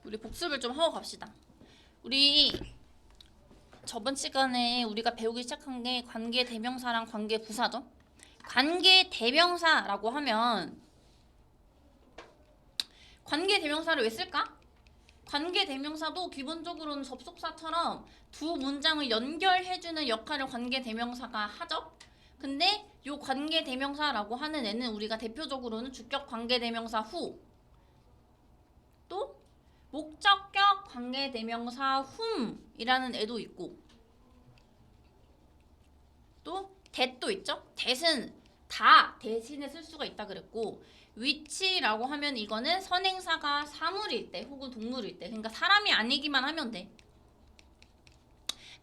우리 복습을 좀 하고 갑시다. 우리 저번 시간에 우리가 배우기 시작한 게 관계 대명사랑 관계 부사죠. 관계 대명사라고 하면 관계 대명사를 왜 쓸까? 관계 대명사도 기본적으로는 접속사처럼 두 문장을 연결해주는 역할을 관계 대명사가 하죠. 근데 요 관계 대명사라고 하는 애는 우리가 대표적으로는 주격 관계 대명사 후, 또 목적격 관계 대명사 whom이라는 애도 있고, 또 that도 있죠. that은 다 대신에 쓸 수가 있다 그랬고, which라고 하면 이거는 선행사가 사물일 때 혹은 동물일 때, 그러니까 사람이 아니기만 하면 돼.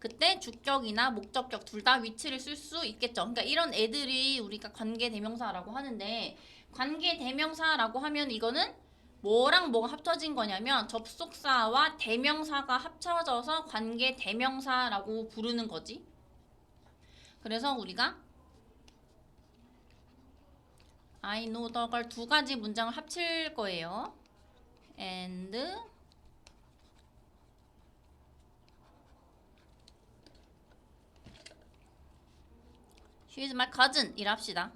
그때 주격이나 목적격 둘 다 which를 쓸 수 있겠죠. 그러니까 이런 애들이 우리가 관계 대명사라고 하는데, 관계 대명사라고 하면 이거는 뭐랑 뭐가 합쳐진 거냐면 접속사와 대명사가 합쳐져서 관계 대명사라고 부르는 거지. 그래서 우리가 I know the girl 두 가지 문장을 합칠 거예요. And she is my cousin 이라 합시다.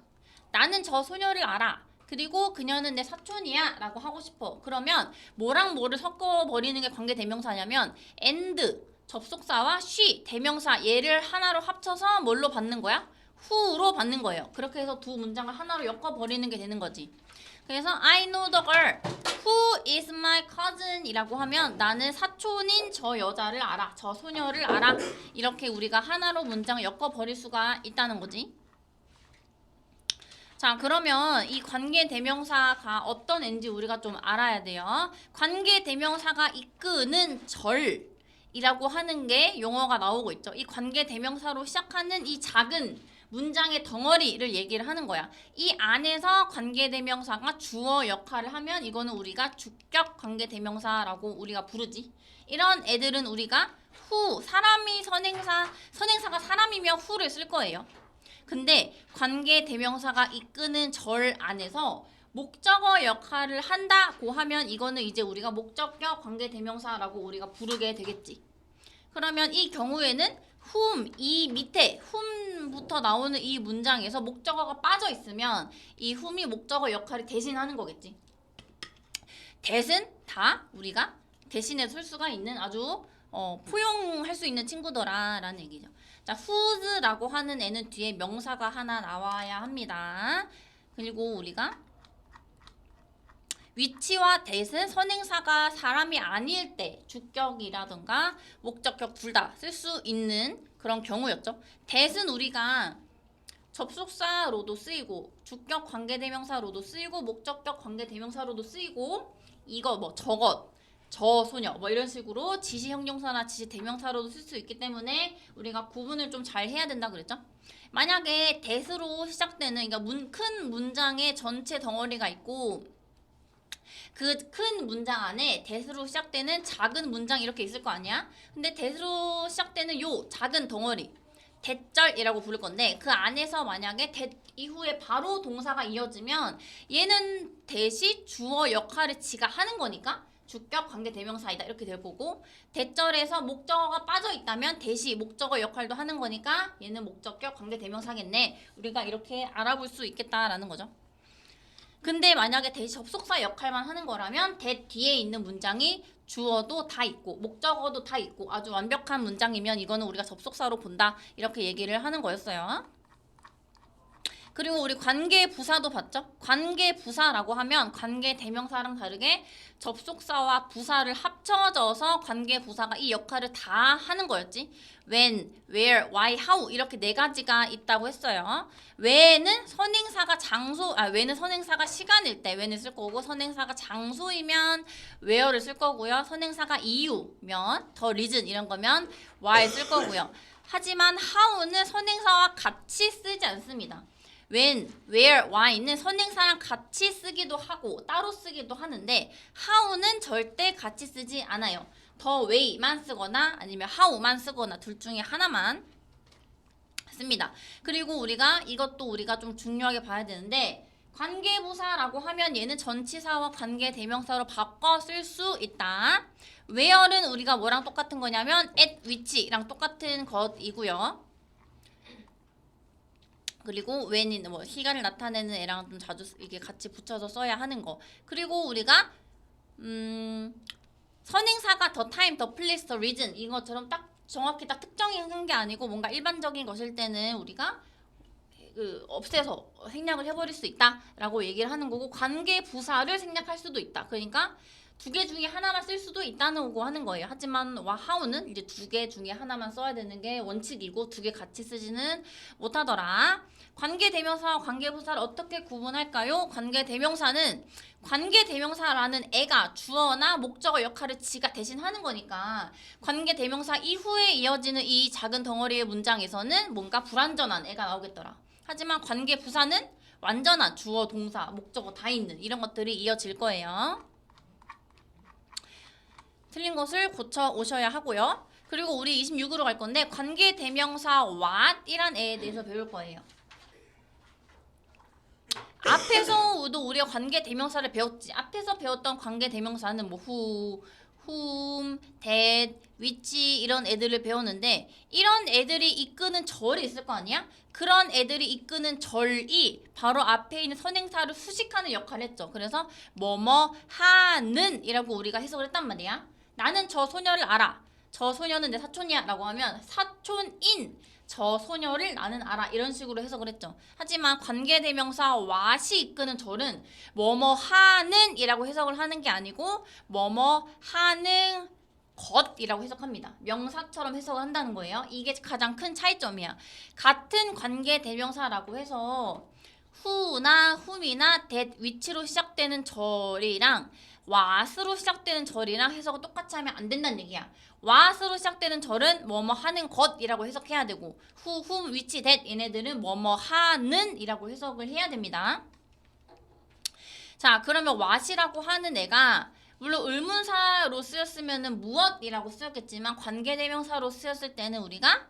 나는 저 소녀를 알아. 그리고 그녀는 내 사촌이야 라고 하고 싶어. 그러면 뭐랑 뭐를 섞어버리는 게 관계 대명사냐면 and 접속사와 she 대명사 얘를 하나로 합쳐서 뭘로 받는 거야? who로 받는 거예요. 그렇게 해서 두 문장을 하나로 엮어버리는 게 되는 거지. 그래서 I know the girl who is my cousin 이라고 하면 나는 사촌인 저 여자를 알아. 저 소녀를 알아. 이렇게 우리가 하나로 문장을 엮어버릴 수가 있다는 거지. 자, 그러면 이 관계 대명사가 어떤 애인지 우리가 좀 알아야 돼요. 관계 대명사가 이끄는 절이라고 하는 게 용어가 나오고 있죠. 이 관계 대명사로 시작하는 이 작은 문장의 덩어리를 얘기를 하는 거야. 이 안에서 관계 대명사가 주어 역할을 하면 이거는 우리가 주격 관계 대명사라고 우리가 부르지. 이런 애들은 우리가 who, 사람이 선행사가 사람이면 who를 쓸 거예요. 근데 관계 대명사가 이끄는 절 안에서 목적어 역할을 한다고 하면 이거는 이제 우리가 목적격 관계 대명사라고 우리가 부르게 되겠지. 그러면 이 경우에는 whom, 이 밑에 whom부터 나오는 이 문장에서 목적어가 빠져 있으면 이 whom이 목적어 역할을 대신하는 거겠지. that은 다 우리가 대신해 쓸 수가 있는 아주 포용할 수 있는 친구더라라는 얘기죠. 자, whose라고 하는 애는 뒤에 명사가 하나 나와야 합니다. 그리고 우리가 which와 that은 선행사가 사람이 아닐 때 주격이라던가 목적격 둘 다 쓸 수 있는 그런 경우였죠. that은 우리가 접속사로도 쓰이고 주격 관계대명사로도 쓰이고 목적격 관계대명사로도 쓰이고 이거 뭐 저것 저 소녀 뭐 이런 식으로 지시형용사나 지시대명사로도 쓸 수 있기 때문에 우리가 구분을 좀 잘 해야 된다 그랬죠. 만약에 that으로 시작되는 그러니까 큰 문장의 전체 덩어리가 있고 그 큰 문장 안에 that으로 시작되는 작은 문장 이렇게 있을 거 아니야. 근데 that으로 시작되는 요 작은 덩어리 that절이라고 부를 건데 그 안에서 만약에 that 이후에 바로 동사가 이어지면 얘는 that이 주어 역할을 지가 하는 거니까 주격 관계 대명사이다 이렇게 될 거고, that절에서 목적어가 빠져 있다면 that이 목적어 역할도 하는 거니까 얘는 목적격 관계 대명사겠네. 우리가 이렇게 알아볼 수 있겠다라는 거죠. 근데 만약에 that이 접속사 역할만 하는 거라면 that 뒤에 있는 문장이 주어도 다 있고 목적어도 다 있고 아주 완벽한 문장이면 이거는 우리가 접속사로 본다 이렇게 얘기를 하는 거였어요. 그리고 우리 관계 부사도 봤죠? 관계 부사라고 하면 관계 대명사랑 다르게 접속사와 부사를 합쳐져서 관계 부사가 이 역할을 다 하는 거였지. when, where, why, how 이렇게 네 가지가 있다고 했어요. when은 선행사가 when은 선행사가 시간일 때 when을 쓸 거고, 선행사가 장소이면 where를 쓸 거고요. 선행사가 이유면 the reason 이런 거면 why 쓸 거고요. 하지만 how는 선행사와 같이 쓰지 않습니다. when, where, why는 선행사랑 같이 쓰기도 하고 따로 쓰기도 하는데 how는 절대 같이 쓰지 않아요. the way만 쓰거나 아니면 how만 쓰거나 둘 중에 하나만 씁니다. 그리고 이것도 우리가 좀 중요하게 봐야 되는데 관계부사라고 하면 얘는 전치사와 관계대명사로 바꿔 쓸 수 있다. where는 우리가 뭐랑 똑같은 거냐면 at which랑 똑같은 것이고요. 그리고 when은 뭐 시간을 나타내는 애랑 좀 자주 이게 같이 붙여서 써야 하는 거. 그리고 우리가 선행사가 the time, the place, the reason 이것처럼 딱 정확히 딱 특정한 게 아니고 뭔가 일반적인 것일 때는 우리가 없애서 생략을 해버릴 수 있다라고 얘기를 하는 거고 관계 부사를 생략할 수도 있다. 그러니까 두 개 중에 하나만 쓸 수도 있다는 거고 하는 거예요. 하지만 how는 이제 두 개 중에 하나만 써야 되는 게 원칙이고 두 개 같이 쓰지는 못하더라. 관계대명사와 관계부사를 어떻게 구분할까요? 관계대명사는 관계대명사라는 애가 주어나 목적어 역할을 지가 대신 하는 거니까 관계대명사 이후에 이어지는 이 작은 덩어리의 문장에서는 뭔가 불완전한 애가 나오겠더라. 하지만 관계부사는 완전한 주어, 동사, 목적어 다 있는 이런 것들이 이어질 거예요. 틀린 것을 고쳐 오셔야 하고요. 그리고 우리 26으로 갈 건데 관계대명사 what이란 애에 대해서 배울 거예요. 앞에서도 우리가 관계대명사를 배웠지. 앞에서 배웠던 관계대명사는 뭐 who, whom, that, which 이런 애들을 배웠는데 이런 애들이 이끄는 절이 있을 거 아니야? 그런 애들이 이끄는 절이 바로 앞에 있는 선행사를 수식하는 역할을 했죠. 그래서 뭐뭐 하는 이라고 우리가 해석을 했단 말이야. 나는 저 소녀를 알아. 저 소녀는 내 사촌이야 라고 하면 사촌인 저 소녀를 나는 알아 이런 식으로 해석을 했죠. 하지만 관계대명사 what이 이끄는 절은 뭐뭐 하는 이라고 해석을 하는 게 아니고 뭐뭐 하는 것이라고 해석합니다. 명사처럼 해석을 한다는 거예요. 이게 가장 큰 차이점이야. 같은 관계대명사라고 해서 who나 whom이나 that, which로 시작되는 절이랑 what으로 시작되는 절이랑 해석을 똑같이 하면 안 된다는 얘기야. what으로 시작되는 절은 뭐뭐 하는 것이라고 해석해야 되고 who, whom, which, that 얘네들은 뭐뭐 하는 이라고 해석을 해야 됩니다. 자, 그러면 what이라고 하는 애가 물론 의문사로 쓰였으면 무엇이라고 쓰였겠지만 관계대명사로 쓰였을 때는 우리가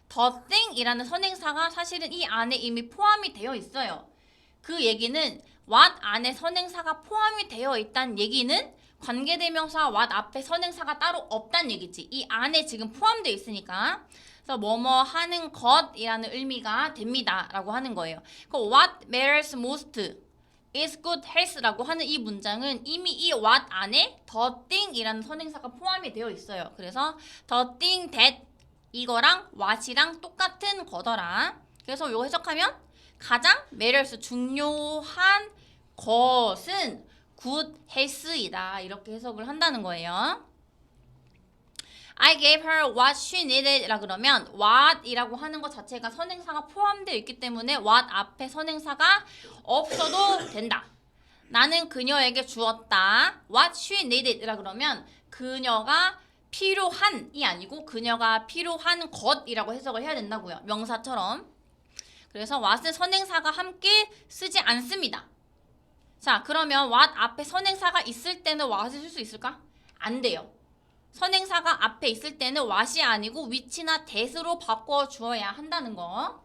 the thing 이라는 선행사가 사실은 이 안에 이미 포함이 되어 있어요. 그 얘기는 what 안에 선행사가 포함이 되어 있다는 얘기는 관계대명사 what 앞에 선행사가 따로 없다는 얘기지. 이 안에 지금 포함되어 있으니까. 그래서 뭐뭐 하는 것이라는 의미가 됩니다. 라고 하는 거예요. What matters most is good health라고 하는 이 문장은 이미 이 what 안에 the thing 이라는 선행사가 포함이 되어 있어요. 그래서 the thing that 이거랑 what이랑 똑같은 거더라. 그래서 이거 해석하면 가장 matters 중요한 것은 good health이다. 이렇게 해석을 한다는 거예요. I gave her what she needed 라 그러면 what 이라고 하는 것 자체가 선행사가 포함되어 있기 때문에 what 앞에 선행사가 없어도 된다. 나는 그녀에게 주었다. what she needed 라 그러면 그녀가 필요한이 아니고 그녀가 필요한 것이라고 해석을 해야 된다고요. 명사처럼. 그래서 what은 선행사가 함께 쓰지 않습니다. 자, 그러면 what 앞에 선행사가 있을 때는 what을 쓸 수 있을까? 안 돼요. 선행사가 앞에 있을 때는 what이 아니고 which나 that으로 바꿔주어야 한다는 거.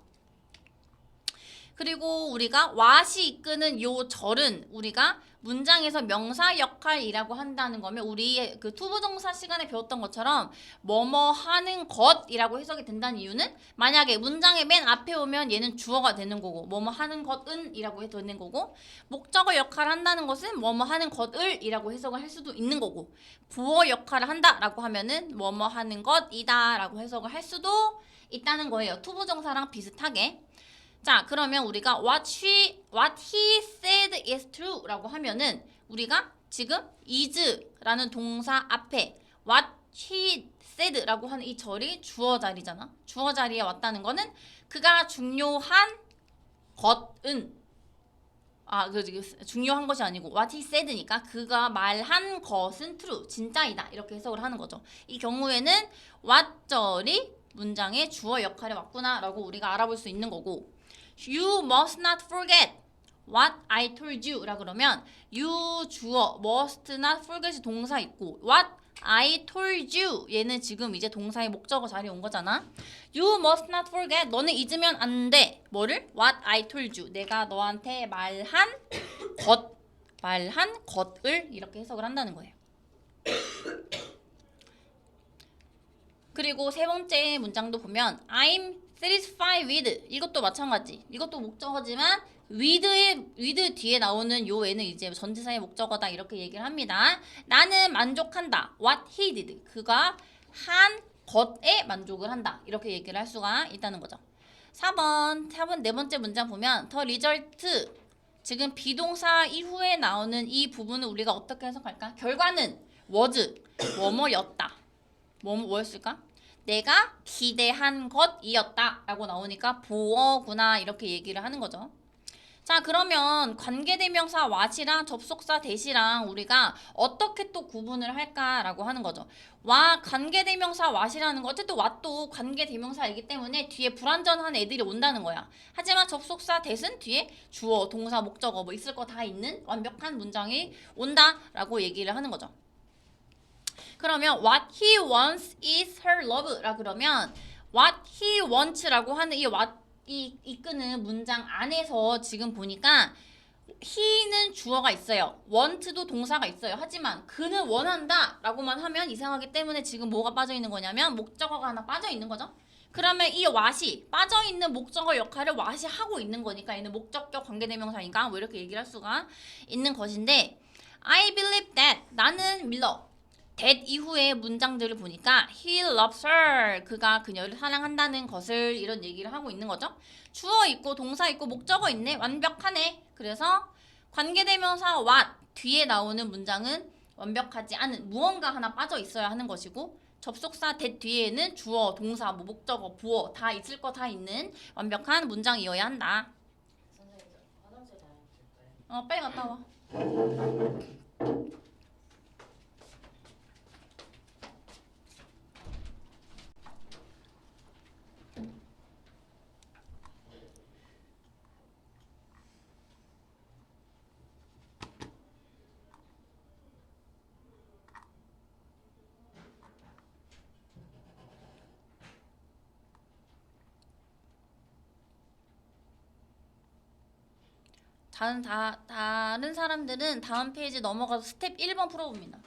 그리고 우리가 what이 이끄는 요 절은 우리가 문장에서 명사 역할이라고 한다는 거면 우리 그 투부정사 시간에 배웠던 것처럼 뭐뭐 하는 것이라고 해석이 된다는 이유는 만약에 문장의 맨 앞에 오면 얘는 주어가 되는 거고 뭐뭐 하는 것은 이라고 해도 되는 거고 목적어 역할을 한다는 것은 뭐뭐 하는 것을 이라고 해석을 할 수도 있는 거고 보어 역할을 한다라고 하면은 뭐뭐 하는 것이다 라고 해석을 할 수도 있다는 거예요. 투부정사랑 비슷하게. 자, 그러면 우리가 what he said is true 라고 하면은 우리가 지금 is라는 동사 앞에 what he said 라고 하는 이 절이 주어 자리잖아. 주어 자리에 왔다는 거는 그가 중요한 것은 중요한 것이 아니고 what he said니까 그가 말한 것은 true, 진짜이다. 이렇게 해석을 하는 거죠. 이 경우에는 what 절이 문장의 주어 역할에 왔구나 라고 우리가 알아볼 수 있는 거고 You must not forget what I told you 라 그러면 you 주어 must not forget이 동사 있고 what I told you 얘는 지금 이제 동사의 목적어 자리에 온 거잖아. You must not forget 너는 잊으면 안 돼. 뭐를? What I told you 내가 너한테 말한 것을 이렇게 해석을 한다는 거예요. 그리고 세 번째 문장도 보면 I'm satisfied with 이것도 마찬가지. 이것도 목적어지만 with 뒤에 나오는 요 애는 이제 전치사의 목적어다 이렇게 얘기를 합니다. 나는 만족한다. What he did. 그가 한 것에 만족을 한다. 이렇게 얘기를 할 수가 있다는 거죠. 4번 네 번째 문장 보면 the result 지금 비동사 이후에 나오는 이 부분을 우리가 어떻게 해석할까? 결과는 was 뭐뭐였다. 뭐였을까? 내가 기대한 것이었다 라고 나오니까 보어구나 이렇게 얘기를 하는 거죠. 자 그러면 관계대명사 what이랑 접속사 that이랑 우리가 어떻게 또 구분을 할까라고 하는 거죠. 관계대명사 what이라는 거 어쨌든 what도 관계대명사이기 때문에 뒤에 불완전한 애들이 온다는 거야. 하지만 접속사 that은 뒤에 주어, 동사, 목적어 뭐 있을 거 다 있는 완벽한 문장이 온다라고 얘기를 하는 거죠. 그러면 what he wants is her love 라 그러면 what he wants라고 하는 이 what 이끄는 문장 안에서 지금 보니까 he는 주어가 있어요. want도 동사가 있어요. 하지만 그는 원한다 라고만 하면 이상하기 때문에 지금 뭐가 빠져있는 거냐면 목적어가 하나 빠져있는 거죠. 그러면 이 what이 빠져있는 목적어 역할을 what이 하고 있는 거니까 얘는 목적격 관계대명사니까 뭐 이렇게 얘기를 할 수가 있는 것인데 I believe that 나는 믿어. that 이후의 문장들을 보니까 he loves her 그가 그녀를 사랑한다는 것을 이런 얘기를 하고 있는 거죠. 주어 있고 동사 있고 목적어 있네. 완벽하네. 그래서 관계대명사 what 뒤에 나오는 문장은 완벽하지 않은 무언가 하나 빠져 있어야 하는 것이고 접속사 that 뒤에는 주어, 동사, 뭐 목적어, 부어 다 있을 거 다 있는 완벽한 문장이어야 한다. 선생님 저 화장실 다녀오실까요? 빨리 갔다 와. 다른 사람들은 다음 페이지 넘어가서 스텝 1번 풀어봅니다.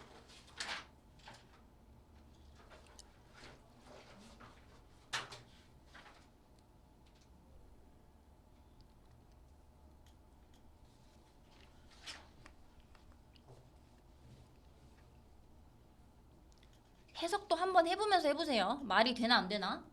해석도 한번 해보면서 해보세요. 말이 되나 안 되나?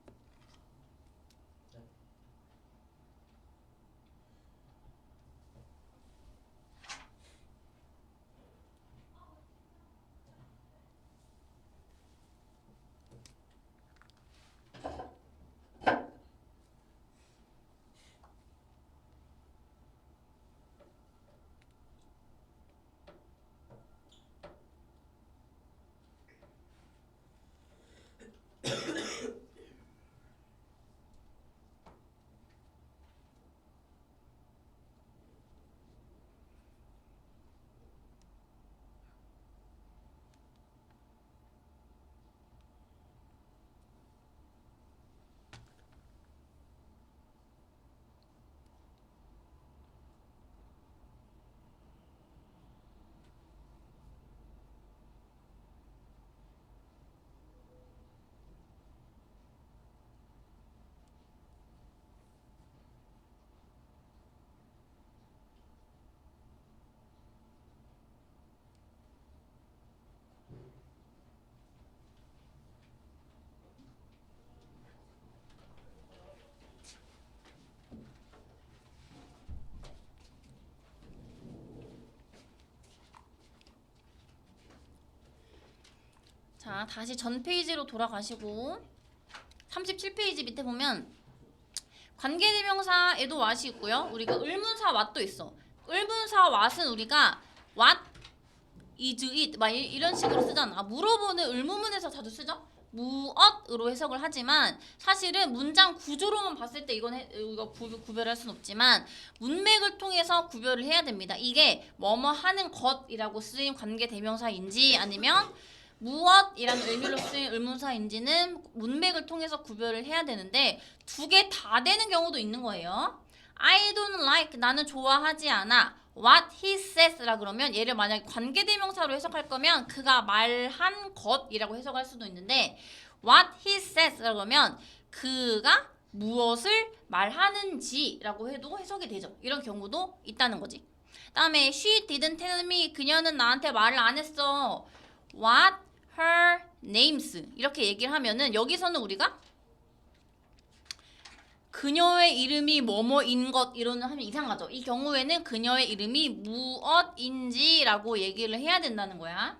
자, 다시 전 페이지로 돌아가시고 37페이지 밑에 보면 관계대명사에도 what이 있고요. 우리가 의문사 what도 있어. 의문사 what은 우리가 what is it 막 이런 식으로 쓰잖아. 물어보는 의문문에서 자주 쓰죠. 무엇으로 해석을 하지만 사실은 문장 구조로만 봤을 때 이거 구별할 수는 없지만 문맥을 통해서 구별을 해야 됩니다. 이게 뭐뭐 하는 것이라고 쓰인 관계대명사인지 아니면 무엇이라는 의미로 쓰인 의문사인지는 문맥을 통해서 구별을 해야 되는데 두 개 다 되는 경우도 있는 거예요. I don't like 나는 좋아하지 않아. What he says라 그러면 얘를 만약에 관계대명사로 해석할 거면 그가 말한 것이라고 해석할 수도 있는데 What he says라 그러면 그가 무엇을 말하는지라고 해도 해석이 되죠. 이런 경우도 있다는 거지. 다음에 she didn't tell me 그녀는 나한테 말을 안 했어. What her names 이렇게 얘기를 하면은 여기서는 우리가 그녀의 이름이 뭐뭐인 것 이러는 하면 이상하죠. 이 경우에는 그녀의 이름이 무엇인지라고 얘기를 해야 된다는 거야.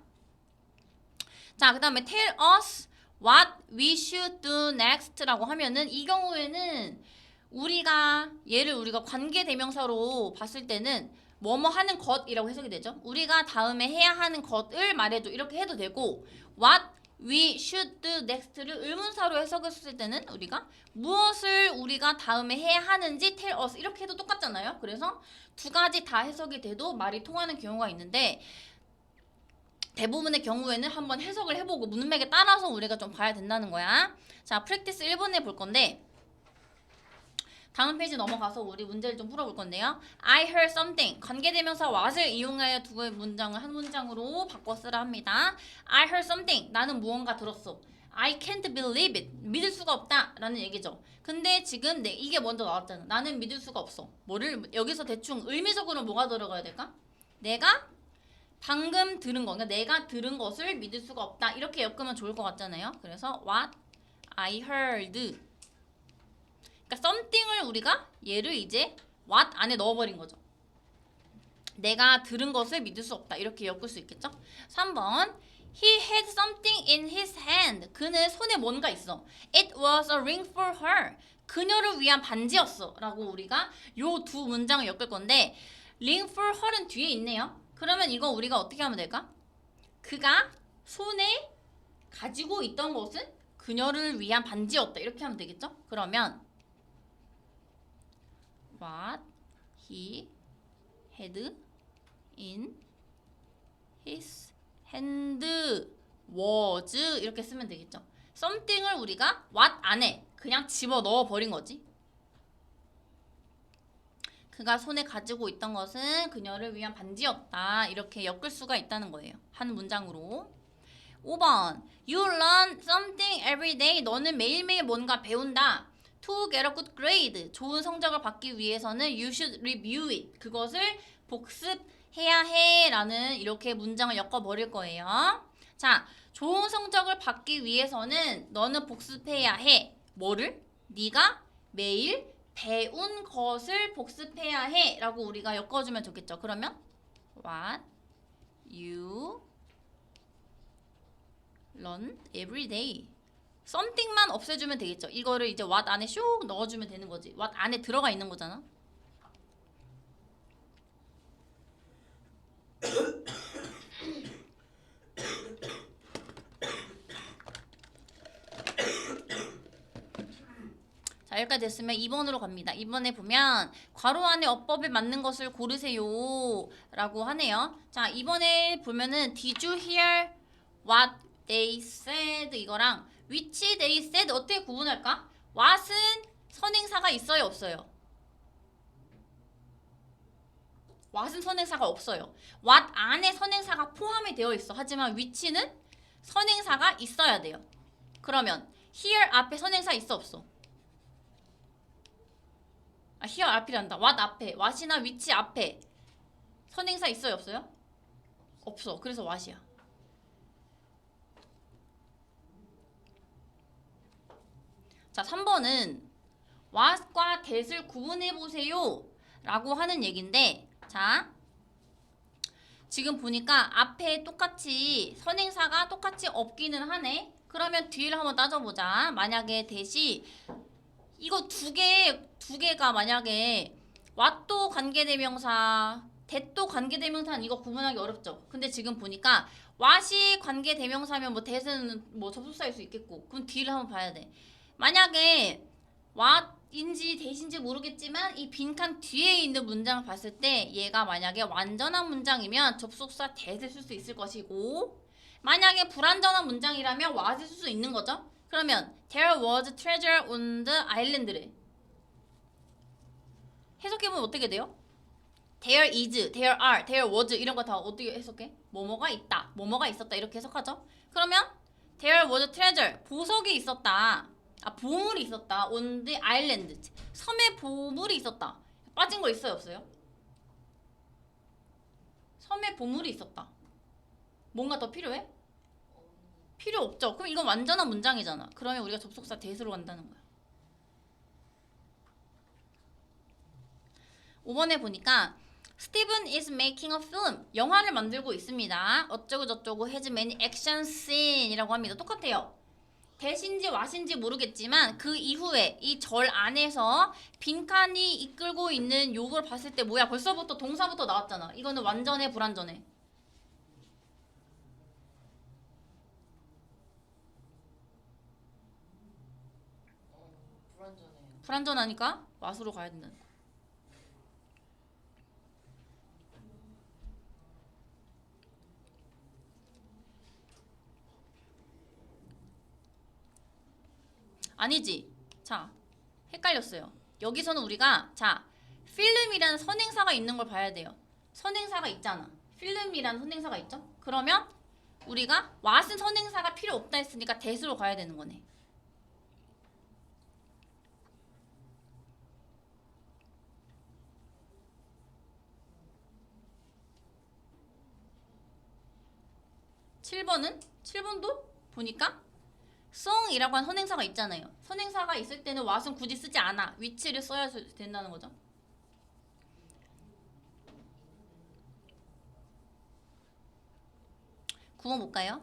자, 그 다음에 tell us what we should do next라고 하면은 이 경우에는 얘를 우리가 관계대명사로 봤을 때는 뭐뭐 하는 것이라고 해석이 되죠. 우리가 다음에 해야 하는 것을 말해줘 이렇게 해도 되고 what we should do next를 의문사로 해석했을 때는 우리가 무엇을 우리가 다음에 해야 하는지 tell us 이렇게 해도 똑같잖아요. 그래서 두 가지 다 해석이 돼도 말이 통하는 경우가 있는데 대부분의 경우에는 한번 해석을 해보고 문맥에 따라서 우리가 좀 봐야 된다는 거야. 자, 프랙티스 1번에 볼 건데 다음 페이지 넘어가서 우리 문제를 좀 풀어볼 건데요. I heard something. 관계대명사 what을 이용하여 두 개의 문장을 한 문장으로 바꿔 쓰라 합니다. I heard something. 나는 무언가 들었어. I can't believe it. 믿을 수가 없다. 라는 얘기죠. 근데 지금 이게 먼저 나왔잖아. 나는 믿을 수가 없어. 여기서 대충 의미적으로 뭐가 들어가야 될까? 내가 방금 들은 거. 그러니까 내가 들은 것을 믿을 수가 없다. 이렇게 엮으면 좋을 것 같잖아요. 그래서 what I heard. 그러니까 something을 우리가 얘를 이제 what 안에 넣어버린 거죠. 내가 들은 것을 믿을 수 없다. 이렇게 엮을 수 있겠죠? 3번 He had something in his hand. 그는 손에 뭔가 있어. It was a ring for her. 그녀를 위한 반지였어. 라고 우리가 요 두 문장을 엮을 건데 ring for her은 뒤에 있네요. 그러면 이거 우리가 어떻게 하면 될까? 그가 손에 가지고 있던 것은 그녀를 위한 반지였다. 이렇게 하면 되겠죠? 그러면 what he had in his hand was 이렇게 쓰면 되겠죠. something을 우리가 what 안에 그냥 집어넣어 버린 거지. 그가 손에 가지고 있던 것은 그녀를 위한 반지였다. 이렇게 엮을 수가 있다는 거예요. 한 문장으로. 5번 You learn something every day. 너는 매일매일 뭔가 배운다. To get a good grade. 좋은 성적을 받기 위해서는 you should review it. 그것을 복습해야 해 라는 이렇게 문장을 엮어버릴 거예요. 자, 좋은 성적을 받기 위해서는 너는 복습해야 해. 뭐를? 네가 매일 배운 것을 복습해야 해 라고 우리가 엮어주면 좋겠죠. 그러면 what you learn every day. something만 없애주면 되겠죠. 이거를 이제 what 안에 슉 넣어주면 되는 거지. what 안에 들어가 있는 거잖아. 자, 여기까지 됐으면 2번으로 갑니다. 2번에 보면 괄호 안에 어법에 맞는 것을 고르세요 라고 하네요. 자, 2번에 보면은 Did you hear what they said 이거랑 which they said 어떻게 구분할까? what은 선행사가 있어요 없어요? what은 선행사가 없어요. what 안에 선행사가 포함이 되어 있어. 하지만 which는 선행사가 있어야 돼요. 그러면 here 앞에 선행사 있어 없어? here 앞이란다. what 앞에 what이나 which 앞에 선행사 있어요 없어요? 없어. 그래서 what이야. 자, 3번은 what과 that을 구분해보세요 라고 하는 얘기인데 자, 지금 보니까 앞에 똑같이 선행사가 똑같이 없기는 하네. 그러면 뒤를 한번 따져보자. 만약에 that이 이거 두 개가 만약에 what도 관계대명사 that도 관계대명사는 이거 구분하기 어렵죠. 근데 지금 보니까 what이 관계 대명사면 뭐 that은 뭐 접속사일 수 있겠고. 그럼 뒤를 한번 봐야 돼. 만약에 what인지 that인지 모르겠지만 이 빈칸 뒤에 있는 문장을 봤을 때 얘가 만약에 완전한 문장이면 접속사 that을 쓸 수 있을 것이고, 만약에 불완전한 문장이라면 what을 쓸 수 있는 거죠. 그러면 there was treasure on the island래. 해석해보면 어떻게 돼요? There is, there are, there was 이런 거 다 어떻게 해석해? 뭐뭐가 있다, 뭐뭐가 있었다 이렇게 해석하죠. 그러면 there was treasure, 보석이 있었다, 보물이 있었다. on the island, 섬에 보물이 있었다. 빠진 거 있어요, 없어요? 섬에 보물이 있었다. 뭔가 더 필요해? 필요 없죠. 그럼 이건 완전한 문장이잖아. 그러면 우리가 접속사 that으로 간다는 거야. 5번에 보니까 Steven is making a film. 영화를 만들고 있습니다. 어쩌고 저쩌고 has many action scene이라고 합니다. 똑같아요. that인지 what인지 모르겠지만 그 이후에 이 절 안에서 빈칸이 이끌고 있는 요걸 봤을 때 뭐야? 벌써부터 동사부터 나왔잖아. 이거는 완전해, 불완전해? 불완전해요. 불완전하니까 what으로 가야 된다는 거야. 아니지. 자, 헷갈렸어요. 여기서는 우리가 필름이라는 선행사가 있는 걸 봐야 돼요. 선행사가 있잖아. 필름이라는 선행사가 있죠? 그러면 우리가 what은 선행사가 필요 없다 했으니까 that으로 가야 되는 거네. (7번도) 보니까 song이라고 한 선행사가 있잖아요. 선행사가 있을 때는 what은 굳이 쓰지 않아. 위치를 써야 된다는 거죠. 구번 볼까요?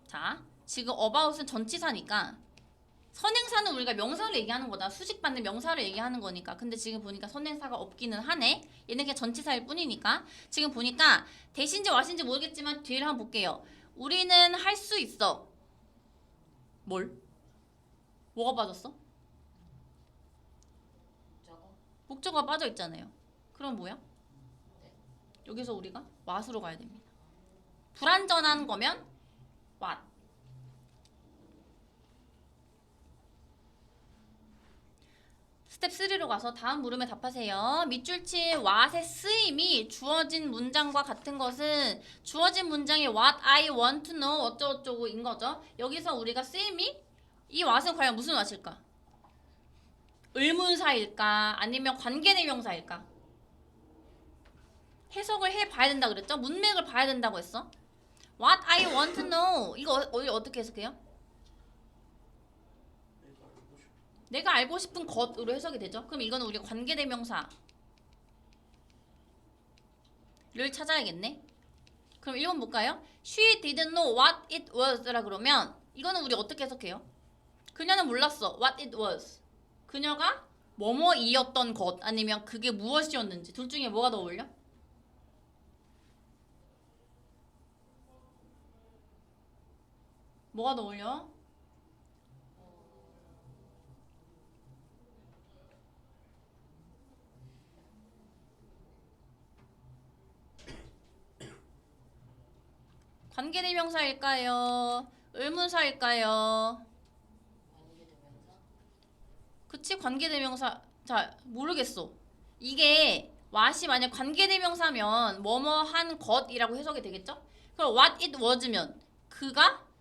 자, 지금 about은 전치사니까 선행사는 우리가 명사를 얘기하는 거다. 수식받는 명사를 얘기하는 거니까. 근데 지금 보니까 선행사가 없기는 하네. 얘는 그냥 전치사일 뿐이니까. 지금 보니까 대신지 what인지 모르겠지만 뒤를 한번 볼게요. 우리는 할 수 있어. 뭘? 뭐가 빠졌어? 목적어가 빠져 있잖아요. 그럼 뭐야? 여기서 우리가 what으로 가야 됩니다. 불완전한 거면 what. 스텝 3로 가서 다음 물음에 답하세요. 밑줄 친 what의 쓰임이 주어진 문장과 같은 것은 주어진 문장이 what I want to know 어쩌고저쩌고인 거죠. 여기서 우리가 쓰임이 이 what은 과연 무슨 what일까? 의문사일까? 아니면 관계대명사일까? 해석을 해봐야 된다 그랬죠? 문맥을 봐야 된다고 했어. What I want to know 이거 어떻게 해석해요? 내가 알고 싶은 것으로 해석이 되죠. 그럼 이거는 우리가 관계대명사를 찾아야겠네. 그럼 1번 볼까요? She didn't know what it was 라 그러면 이거는 우리 어떻게 해석해요? 그녀는 몰랐어. What it was. 그녀가 뭐뭐이었던 것 아니면 그게 무엇이었는지 둘 중에 뭐가 더 어울려? 뭐가 더 어울려? 관계대명사일까요? 의문사일까요? 그치? 관계대명사. 자, 모르겠어. 이게 what이 만약 관계대명사면 뭐뭐 한 것이라고 해석이 되겠죠? 그럼 what it was면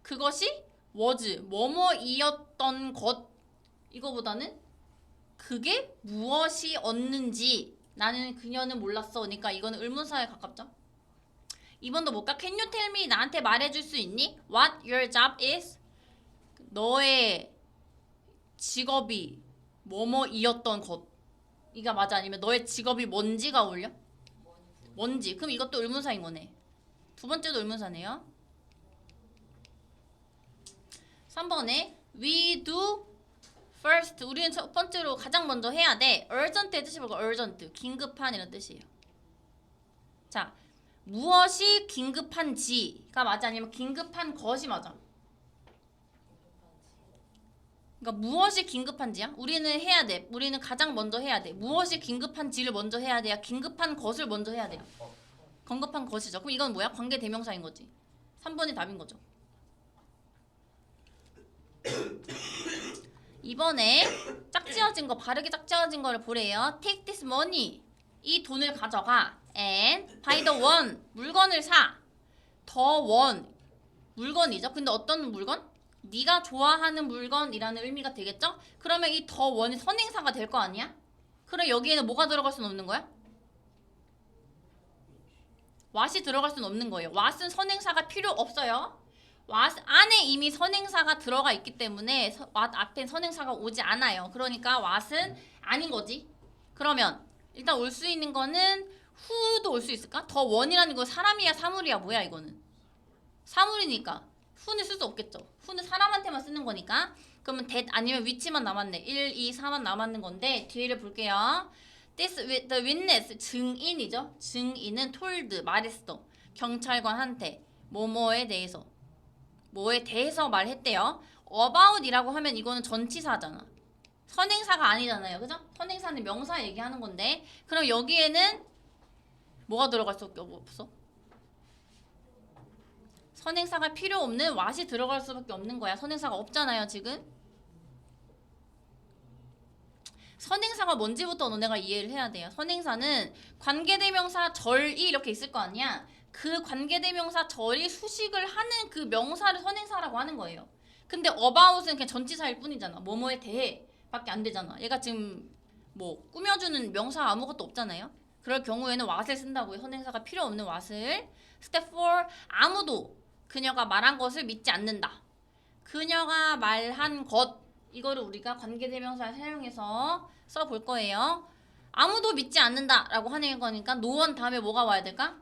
그것이 was 뭐뭐이었던 것 이거보다는 그게 무엇이었는지 나는 그녀는 몰랐어. 그러니까 이거는 의문사에 가깝죠? 2번도 볼까? Can you tell me? 나한테 말해줄 수 있니? What your job is? 너의 직업이 뭐뭐이었던 것 이가 맞아? 아니면 너의 직업이 뭔지가 어울려? 뭔지. 그럼 이것도 의문사인 거네. 두 번째도 의문사네요. 3번에 we do first. 우리는 첫 번째로 가장 먼저 해야 돼. urgent의 뜻이 뭐고 urgent. 긴급한 이런 뜻이에요. 자, 무엇이 긴급한지가 맞아? 아니면 긴급한 것이 맞아? 그러니까 무엇이 긴급한지야? 우리는 해야 돼. 우리는 가장 먼저 해야 돼. 무엇이 긴급한지를 먼저 해야 돼야 긴급한 것을 먼저 해야 돼요. 긴급한 것이죠. 그럼 이건 뭐야? 관계 대명사인 거지. 3번이 답인 거죠. 이번에 짝지어진 거, 바르게 짝지어진 거를 보래요. Take this money. 이 돈을 가져가. And buy the one. 물건을 사. The one. 물건이죠. 근데 어떤 물건? 네가 좋아하는 물건이라는 의미가 되겠죠? 그러면 이 the one이 선행사가 될 거 아니야? 그럼 여기에는 뭐가 들어갈 수는 없는 거야? what이 들어갈 수는 없는 거예요. what은 선행사가 필요 없어요. what 안에 이미 선행사가 들어가 있기 때문에 what 앞엔 선행사가 오지 않아요. 그러니까 what은 아닌 거지. 그러면 일단 올 수 있는 거는 who도 올 수 있을까? the one이라는 거 사람이야 사물이야 뭐야 이거는? 사물이니까 who는 쓸 수 없겠죠. who는 사람한테만 쓰는 거니까. 그러면 that 아니면 which만 남았네. 1, 2, 4만 남았는 건데 뒤를 볼게요. This the witness 증인이죠. 증인은 told 말했어. 경찰관한테 뭐뭐에 대해서 말했대요. about이라고 하면 이거는 전치사잖아. 선행사가 아니잖아요. 그죠? 선행사는 명사 얘기하는 건데 그럼 여기에는 뭐가 들어갈 수밖에 없어? 선행사가 필요 없는 what이 들어갈 수밖에 없는 거야. 선행사가 없잖아요 지금. 선행사가 뭔지부터 너네가 이해를 해야 돼요. 선행사는 관계대명사 절이 이렇게 있을 거 아니야. 그 관계대명사 절이 수식을 하는 그 명사를 선행사라고 하는 거예요. 근데 about은 그냥 전치사일 뿐이잖아. 뭐뭐에 대해 밖에 안 되잖아. 얘가 지금 뭐 꾸며주는 명사 아무것도 없잖아요. 그럴 경우에는 what을 쓴다고요. 선행사가 필요 없는 what을. Step 4 아무도 그녀가 말한 것을 믿지 않는다. 그녀가 말한 것 이거를 우리가 관계대명사를 사용해서 써볼 거예요. 아무도 믿지 않는다 라고 하는 거니까 no one 다음에 뭐가 와야 될까?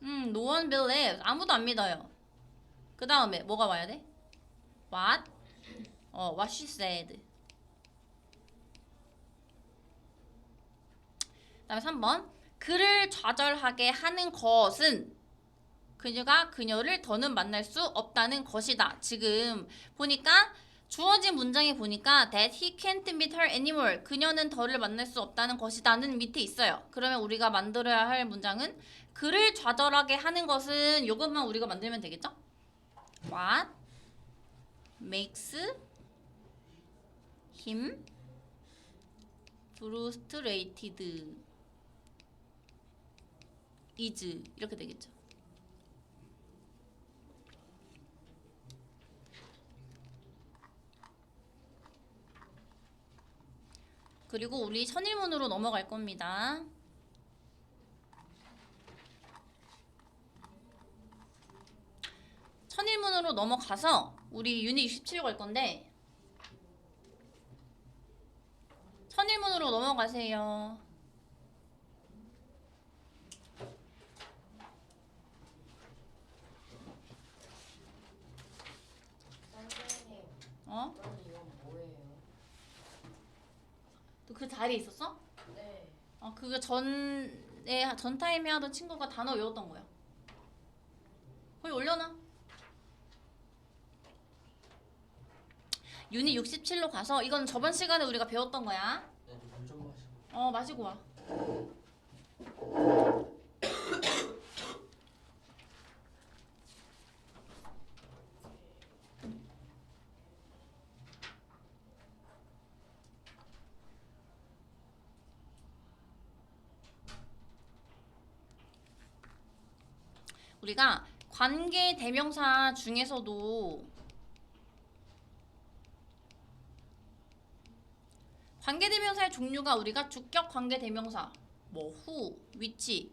No one believes. 아무도 안 믿어요. 그 다음에 뭐가 와야 돼? what she said. 그 다음에 3번 그를 좌절하게 하는 것은 그녀가 그녀를 더는 만날 수 없다는 것이다. 지금 보니까 주어진 문장에 보니까 that he can't meet her anymore. 그녀는 더를 만날 수 없다는 것이다는 밑에 있어요. 그러면 우리가 만들어야 할 문장은 그를 좌절하게 하는 것은 이것만 우리가 만들면 되겠죠? What makes him frustrated is 이렇게 되겠죠. 그리고 우리 선일문으로 넘어갈 겁니다. 선일문으로 넘어가서 우리 유닛 67 갈 건데 선일문으로 넘어가세요. 선생님, 어? 그럼 이건 뭐예요? 또 그 자리에 있었어? 네. 그거 전 타임에 하던 친구가 단어 외웠던 거야. 거기 올려놔. 유닛 67로 가서 이건 저번 시간에 우리가 배웠던 거야. 네, 물좀 마시고. 마시고 와. 우리가 관계 대명사 중에서도 관계 대명사의 종류가 우리가 주격 관계 대명사 뭐 who, which,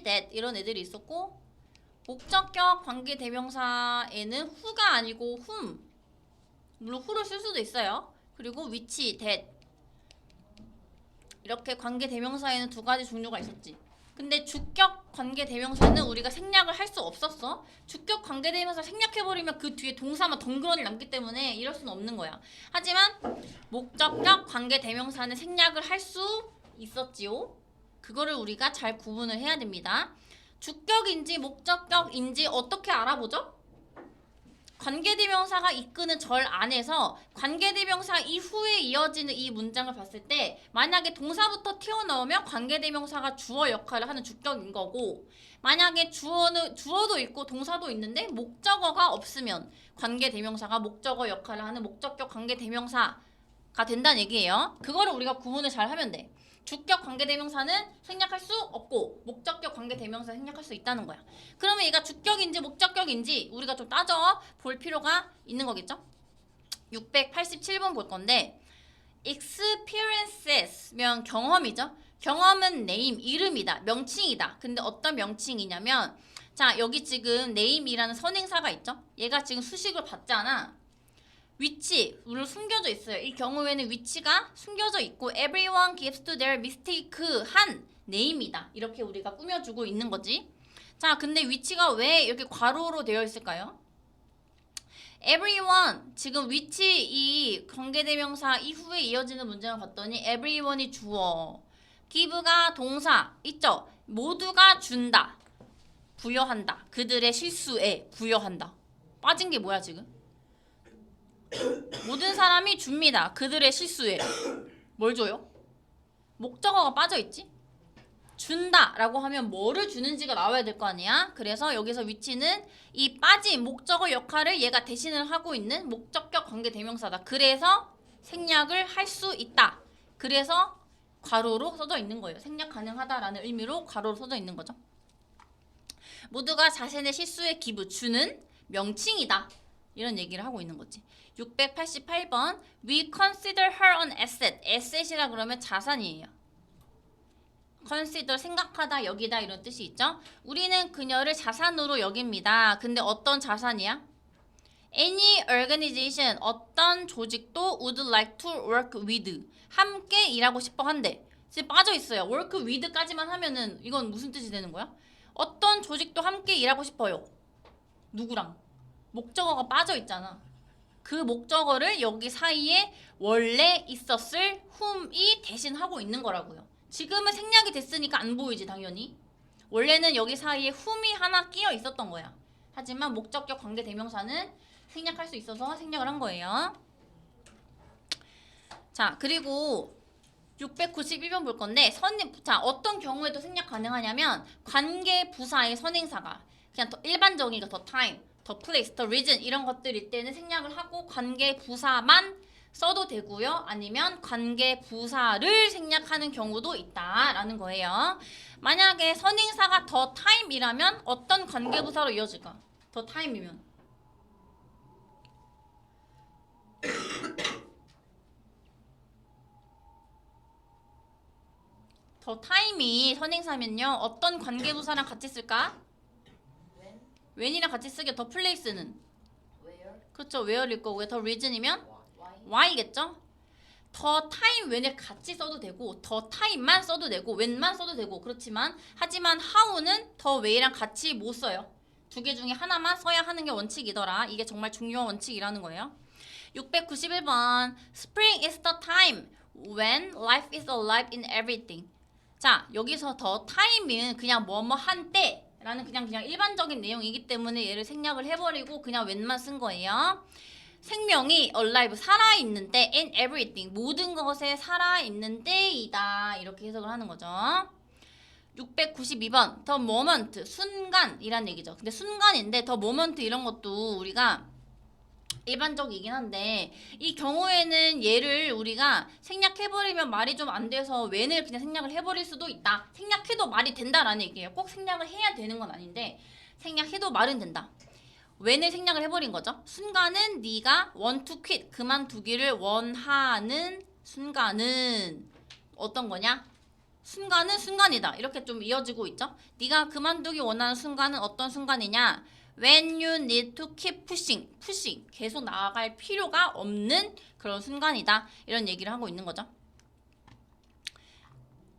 that 이런 애들이 있었고 목적격 관계 대명사에는 who가 아니고 whom 물론 who를 쓸 수도 있어요. 그리고 which, that 이렇게 관계 대명사에는 두 가지 종류가 있었지. 근데 주격 관계 대명사는 우리가 생략을 할 수 없었어. 주격 관계 대명사 생략해버리면 그 뒤에 동사만 덩그러니 남기 때문에 이럴 수는 없는 거야. 하지만 목적격 관계 대명사는 생략을 할 수 있었지요. 그거를 우리가 잘 구분을 해야 됩니다. 주격인지 목적격인지 어떻게 알아보죠? 관계대명사가 이끄는 절 안에서 관계대명사 이후에 이어지는 이 문장을 봤을 때 만약에 동사부터 튀어나오면 관계대명사가 주어 역할을 하는 주격인 거고, 만약에 주어도 있고 동사도 있는데 목적어가 없으면 관계대명사가 목적어 역할을 하는 목적격 관계대명사가 된다는 얘기예요. 그거를 우리가 구분을 잘 하면 돼. 주격 관계대명사는 생략할 수 없고 목적격 관계대명사 생략할 수 있다는 거야. 그러면 얘가 주격인지 목적격인지 우리가 좀 따져 볼 필요가 있는 거겠죠? 687번 볼 건데, experiences면 경험이죠. 경험은 name, 이름이다, 명칭이다. 근데 어떤 명칭이냐면, 자, 여기 지금 name이라는 선행사가 있죠. 얘가 지금 수식을 받잖아. 위치, 물론 숨겨져 있어요. 이 경우에는 위치가 숨겨져 있고 everyone gives to their mistake 한 name이다. 이렇게 우리가 꾸며주고 있는 거지. 자, 근데 위치가 왜 이렇게 괄호로 되어 있을까요? everyone, 지금 위치 이 관계대명사 이후에 이어지는 문장을 봤더니 everyone이 주어, give가 동사 있죠? 모두가 준다, 부여한다, 그들의 실수에 부여한다. 빠진 게 뭐야 지금? 모든 사람이 줍니다. 그들의 실수에. 뭘 줘요? 목적어가 빠져있지? 준다 라고 하면 뭐를 주는지가 나와야 될 거 아니야? 그래서 여기서 위치는 이 빠진 목적어 역할을 얘가 대신을 하고 있는 목적격 관계대명사다. 그래서 생략을 할 수 있다. 그래서 괄호로 써져 있는 거예요. 생략 가능하다라는 의미로 괄호로 써져 있는 거죠. 모두가 자신의 실수에 기부, 주는 명칭이다. 이런 얘기를 하고 있는 거지. 688번 We consider her an asset. asset이라 그러면 자산이에요. consider 생각하다, 여기다 이런 뜻이 있죠. 우리는 그녀를 자산으로 여깁니다. 근데 어떤 자산이야? Any organization, 어떤 조직도 would like to work with. 함께 일하고 싶어 한대. 지금 빠져 있어요. work with까지만 하면은 이건 무슨 뜻이 되는 거야? 어떤 조직도 함께 일하고 싶어요. 누구랑? 목적어가 빠져 있잖아. 그 목적어를 여기 사이에 원래 있었을 whom이 대신하고 있는 거라고요. 지금은 생략이 됐으니까 안 보이지 당연히. 원래는 여기 사이에 whom이 하나 끼어 있었던 거야. 하지만 목적격 관계대명사는 생략할 수 있어서 생략을 한 거예요. 자, 그리고 691번 볼 건데, 자, 어떤 경우에도 생략 가능하냐면 관계 부사의 선행사가 그냥 더 일반적인 더 time, 더 place, 더 reason 이런 것들일 때는 생략을 하고 관계 부사만 써도 되고요. 아니면 관계 부사를 생략하는 경우도 있다라는 거예요. 만약에 선행사가 더 time이라면 어떤 관계 부사로 이어질까? 더 time이면 더 time이 선행사면요. 어떤 관계 부사랑 같이 쓸까? when, when이랑 같이 쓰게 더 place는 where, 그렇죠. where일 거고요. 더 reason이면 why. why겠죠? 더 타임 when을 같이 써도 되고 더 타임만 써도 되고 when만 써도 되고 그렇지만 하지만 how는 더 way랑 같이 못 써요. 두 개 중에 하나만 써야 하는 게 원칙이더라. 이게 정말 중요한 원칙이라는 거예요. 691번 Spring is the time when life is alive in everything. 자, 여기서 더 time은 그냥 뭐뭐 한때 라는 그냥 일반적인 내용이기 때문에 얘를 생략을 해버리고 그냥 when만 쓴 거예요. 생명이 alive, 살아있는데 in everything, 모든 것에 살아있는 때이다. 이렇게 해석을 하는 거죠. 692번 the moment, 순간이란 얘기죠. 근데 순간인데 the moment 이런 것도 우리가 일반적이긴 한데 이 경우에는 얘를 우리가 생략해버리면 말이 좀 안 돼서 when을 그냥 생략을 해버릴 수도 있다. 생략해도 말이 된다라는 얘기예요. 꼭 생략을 해야 되는 건 아닌데 생략해도 말은 된다. when을 생략을 해버린 거죠. 순간은 네가 want to quit, 그만두기를 원하는 순간은 어떤 거냐? 순간은 순간이다. 이렇게 좀 이어지고 있죠. 네가 그만두기 원하는 순간은 어떤 순간이냐? When you need to keep pushing, 계속 나아갈 필요가 없는 그런 순간이다. 이런 얘기를 하고 있는 거죠.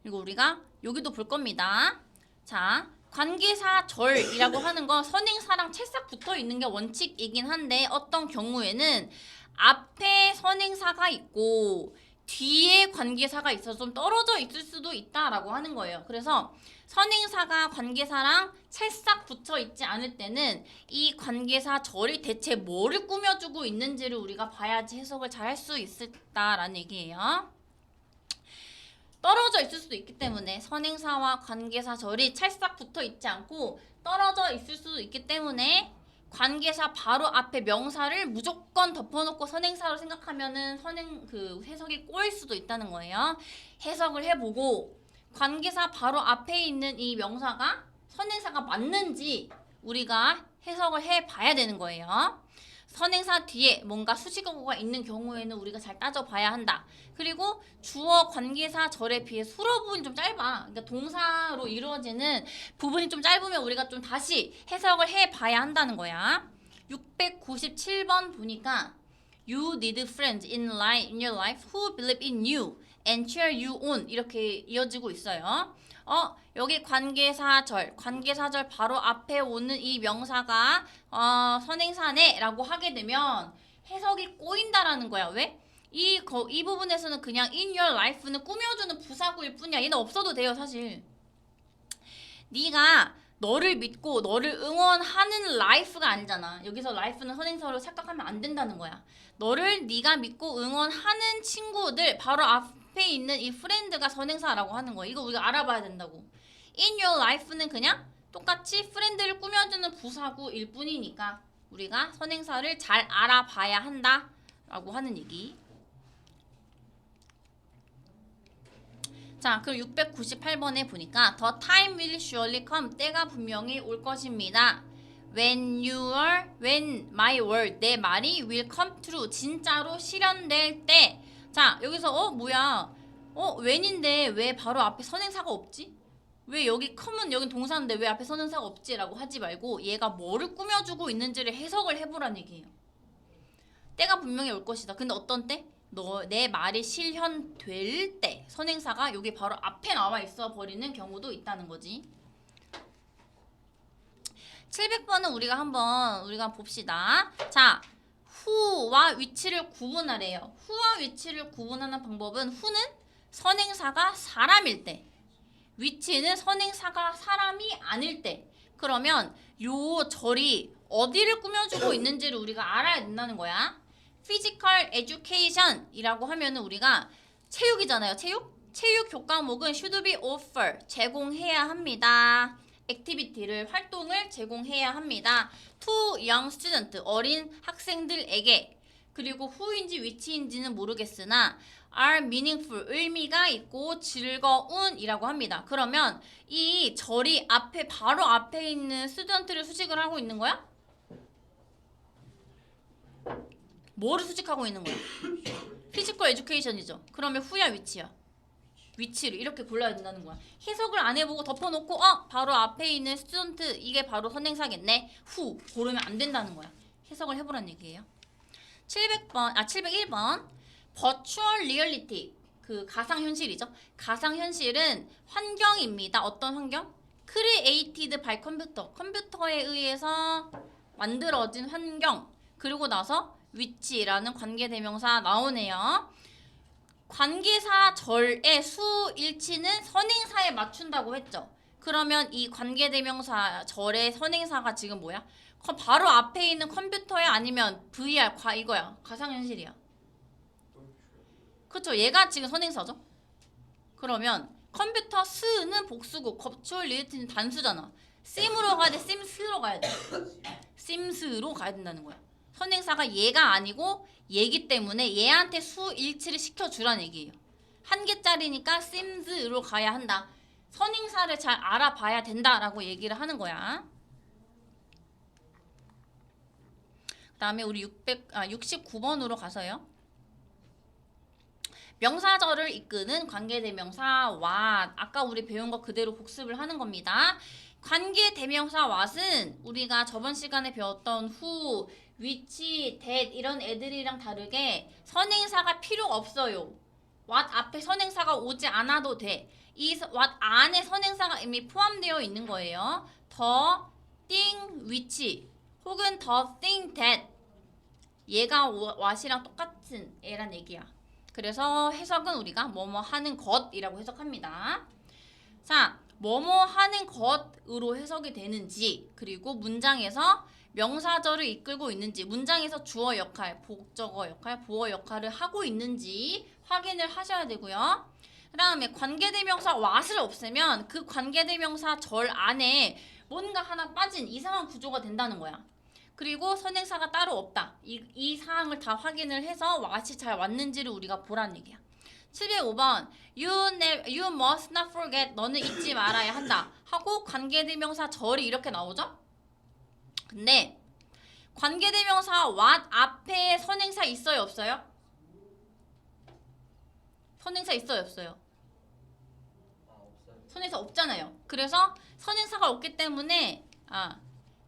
그리고 우리가 여기도 볼 겁니다. 자, 관계사 절이라고 하는 건 선행사랑 찰싹 붙어 있는 게 원칙이긴 한데 어떤 경우에는 앞에 선행사가 있고 뒤에 관계사가 있어서 좀 떨어져 있을 수도 있다라고 하는 거예요. 그래서 선행사가 관계사랑 찰싹 붙어 있지 않을 때는 이 관계사 절이 대체 뭐를 꾸며주고 있는지를 우리가 봐야지 해석을 잘 할 수 있다라는 얘기예요. 떨어져 있을 수도 있기 때문에 선행사와 관계사 절이 찰싹 붙어 있지 않고 떨어져 있을 수도 있기 때문에 관계사 바로 앞에 명사를 무조건 덮어놓고 선행사로 생각하면은 해석이 꼬일 수도 있다는 거예요. 해석을 해보고 관계사 바로 앞에 있는 이 명사가 선행사가 맞는지 우리가 해석을 해봐야 되는 거예요. 선행사 뒤에 뭔가 수식어가 있는 경우에는 우리가 잘 따져봐야 한다. 그리고 주어 관계사 절에 비해 수로 부분이 좀 짧아. 그러니까 동사로 이루어지는 부분이 좀 짧으면 우리가 좀 다시 해석을 해봐야 한다는 거야. 697번 보니까 You need friends in your life who believe in you and cheer you on 이렇게 이어지고 있어요. 여기 관계사절 바로 앞에 오는 이 명사가 선행사네 라고 하게 되면 해석이 꼬인다라는 거야. 왜? 이 부분에서는 그냥 in your life는 꾸며주는 부사구일 뿐이야. 얘는 없어도 돼요 사실. 네가 너를 믿고 너를 응원하는 life가 아니잖아. 여기서 life는 선행사로 착각하면 안 된다는 거야. 너를 네가 믿고 응원하는 친구들 바로 앞에 있는 이 friend가 선행사라고 하는 거야. 이거 우리가 알아봐야 된다고. in your life는 그냥 똑같이 friend를 꾸며주는 부사구일 뿐이니까 우리가 선행사를 잘 알아봐야 한다 라고 하는 얘기. 자, 그럼 698번에 보니까 The time will surely come. 때가 분명히 올 것입니다. When my word, 내 말이 will come true. 진짜로 실현될 때. 자, 여기서 뭐야? when인데 왜 바로 앞에 선행사가 없지? 왜 여기 come은 여긴 동사인데 왜 앞에 선행사가 없지? 라고 하지 말고 얘가 뭐를 꾸며주고 있는지를 해석을 해보란 얘기예요. 때가 분명히 올 것이다. 근데 어떤 때? 내 말이 실현될 때 선행사가 여기 바로 앞에 나와 있어 버리는 경우도 있다는 거지. 700번은 우리가 한번 봅시다. 자, who와 위치를 구분하래요. who와 위치를 구분하는 방법은 who는 선행사가 사람일 때, 위치는 선행사가 사람이 아닐 때. 그러면 요 절이 어디를 꾸며주고 있는지를 우리가 알아야 된다는 거야. Physical Education 이라고 하면은 우리가 체육이잖아요. 체육 교과목은 should be offer 제공해야 합니다. 액티비티를 활동을 제공해야 합니다. To young student 어린 학생들에게. 그리고 who인지 위치인지는 모르겠으나 are meaningful 의미가 있고 즐거운 이라고 합니다. 그러면 이 절이 바로 앞에 있는 스튜던트를 수식을 하고 있는 거야? 뭐를 수식하고 있는 거야? 피지컬 에듀케이션이죠. 그러면 who야 위치야? 위치를 이렇게 골라야 된다는 거야. 해석을 안 해보고 덮어놓고 바로 앞에 있는 스튜던트 이게 바로 선행사겠네. who 고르면 안 된다는 거야. 해석을 해보란 얘기예요. 701번 Virtual Reality 그 가상현실이죠. 가상현실은 환경입니다. 어떤 환경? Created by 컴퓨터에 의해서 만들어진 환경. 그리고 나서 위치라는 관계대명사 나오네요. 관계사 절의 수일치는 선행사에 맞춘다고 했죠. 그러면 이 관계대명사 절의 선행사가 지금 뭐야? 바로 앞에 있는 컴퓨터야 아니면 VR 이거야. 가상현실이야. 그렇죠. 얘가 지금 선행사죠. 그러면 컴퓨터 스는 복수고 버추얼 리얼리티는 단수잖아. 심으로 가야 돼? 심스로 가야 돼? 심스로 가야 된다는 거야. 선행사가 얘가 아니고 얘기 때문에 얘한테 수일치를 시켜주라는 얘기예요. 한 개짜리니까 sims로 가야 한다. 선행사를 잘 알아봐야 된다라고 얘기를 하는 거야. 그 다음에 우리 69번으로 가서요. 명사절을 이끄는 관계대명사 what. 아까 우리 배운 거 그대로 복습을 하는 겁니다. 관계대명사 what은 우리가 저번 시간에 배웠던 who, which, that 이런 애들이랑 다르게 선행사가 필요 없어요. what 앞에 선행사가 오지 않아도 돼. 이 what 안에 선행사가 이미 포함되어 있는 거예요. the thing which 혹은 the thing that 얘가 what이랑 똑같은 애란 얘기야. 그래서 해석은 우리가 뭐뭐 하는 것이라고 해석합니다. 자, 뭐뭐 하는 것으로 해석이 되는지, 그리고 문장에서 명사절을 이끌고 있는지, 문장에서 주어 역할, 목적어 역할, 보어 역할을 하고 있는지 확인을 하셔야 되고요. 그 다음에 관계대명사 what을 없애면 그 관계대명사 절 안에 뭔가 하나 빠진 이상한 구조가 된다는 거야. 그리고 선행사가 따로 없다. 이 사항을 다 확인을 해서 what이 잘 왔는지를 우리가 보라는 얘기야. 705번 You must not forget. 너는 잊지 말아야 한다. 하고 관계대명사 절이 이렇게 나오죠? 근데 관계대명사 what 앞에 선행사 있어요 없어요? 선행사 있어요 없어요? 선행사 없잖아요. 그래서 선행사가 없기 때문에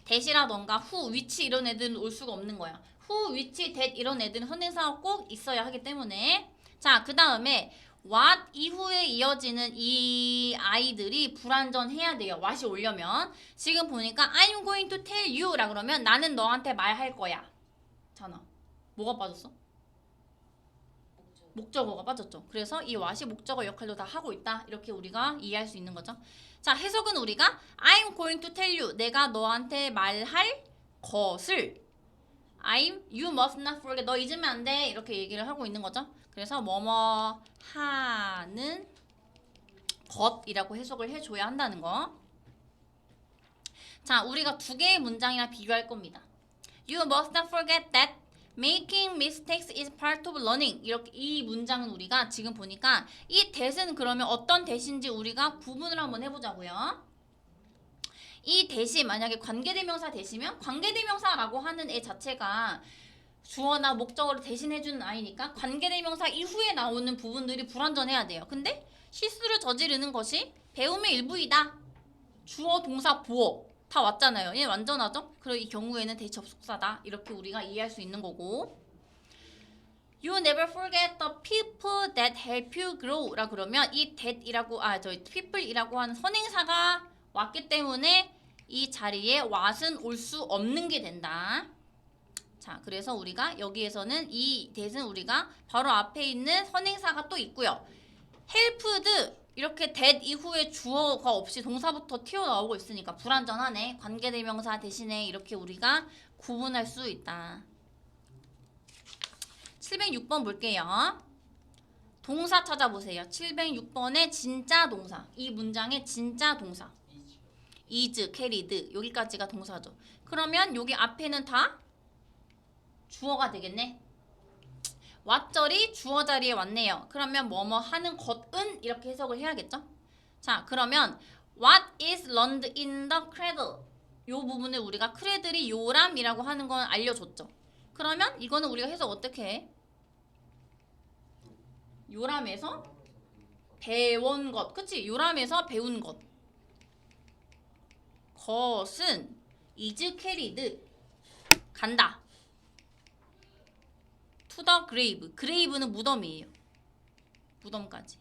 that이라던가 who, which 이런 애들은 올 수가 없는 거야. who, which, that 이런 애들은 선행사가 꼭 있어야 하기 때문에. 자, 그 다음에 what 이후에 이어지는 이 아이들이 불완전해야 돼요. what이 오려면. 지금 보니까 I'm going to tell you 라 그러면 나는 너한테 말할 거야. 잖아. 뭐가 빠졌어? 목적어가 빠졌죠. 그래서 이 what이 목적어 역할도 다 하고 있다. 이렇게 우리가 이해할 수 있는 거죠. 자, 해석은 우리가 I'm going to tell you. 내가 너한테 말할 것을 You must not forget. 너 잊으면 안 돼. 이렇게 얘기를 하고 있는 거죠. 그래서 뭐뭐 하는 것이라고 해석을 해줘야 한다는 거. 자, 우리가 두 개의 문장이랑 비교할 겁니다. You must not forget that making mistakes is part of learning. 이렇게 이 문장은 우리가 지금 보니까 이 that은 그러면 어떤 that인지 우리가 구분을 한번 해보자고요. 이 that이 만약에 관계대명사 that이면 관계대명사라고 하는 애 자체가 주어나 목적어를 대신해주는 아이니까 관계대명사 이후에 나오는 부분들이 불완전해야 돼요. 근데 실수를 저지르는 것이 배움의 일부이다. 주어, 동사, 보어 다 왔잖아요. 얘 완전하죠? 그리고 이 경우에는 대접속사다. 이렇게 우리가 이해할 수 있는 거고. You never forget the people that help you grow 라 그러면 이 that이라고 people이라고 하는 선행사가 왔기 때문에 이 자리에 what은 올 수 없는 게 된다. 자, 그래서 우리가 여기에서는 이 that은 우리가 바로 앞에 있는 선행사가 또 있고요. helped 이렇게 that 이후에 주어가 없이 동사부터 튀어나오고 있으니까 불완전하네. 관계대명사 대신에 이렇게 우리가 구분할 수 있다. 706번 볼게요. 동사 찾아보세요. 706번의 진짜 동사. 이 문장의 진짜 동사. is, carried 여기까지가 동사죠. 그러면 여기 앞에는 다 주어가 되겠네. 왓절이 주어 자리에 왔네요. 그러면 뭐뭐 하는 것은 이렇게 해석을 해야겠죠? 자, 그러면 What is learned in the cradle? 요 부분을 우리가 크레들이 요람이라고 하는 건 알려줬죠. 그러면 이거는 우리가 해석 어떻게 해? 요람에서 배운 것. 그치? 요람에서 배운 것. 것은 is carried 간다. to the grave. grave는 무덤이에요. 무덤까지.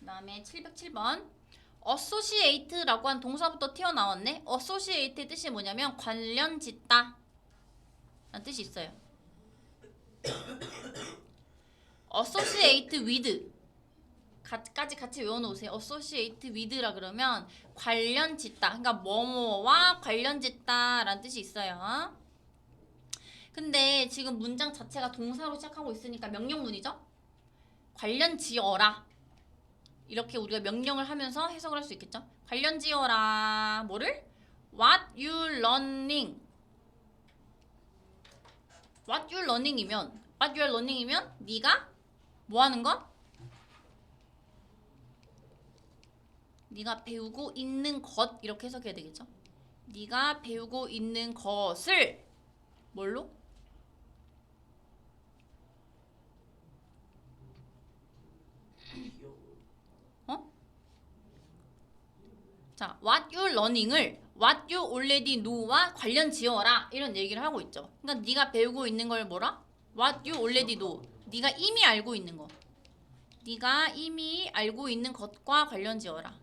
그 다음에 707번 associate라고 한 동사부터 튀어나왔네. associate의 뜻이 뭐냐면 관련 짓다 라는 뜻이 있어요. associate with 까지 같이 외워놓으세요. associate with라 그러면 관련 짓다. 그러니까 뭐뭐와 관련 짓다 라는 뜻이 있어요. 근데 지금 문장 자체가 동사로 시작하고 있으니까 명령문이죠. 관련 지어라. 이렇게 우리가 명령을 하면서 해석을 할 수 있겠죠. 관련 지어라. 뭐를? What you learning. What you learning이면 네가 뭐 하는 거? 네가 배우고 있는 것 이렇게 해석해야 되겠죠. 네가 배우고 있는 것을 뭘로? 자, what you learning을 what you already know와 관련 지어라 이런 얘기를 하고 있죠. 그러니까 네가 배우고 있는 걸 뭐라? what you already know. 네가 이미 알고 있는 거. 네가 이미 알고 있는 것과 관련 지어라.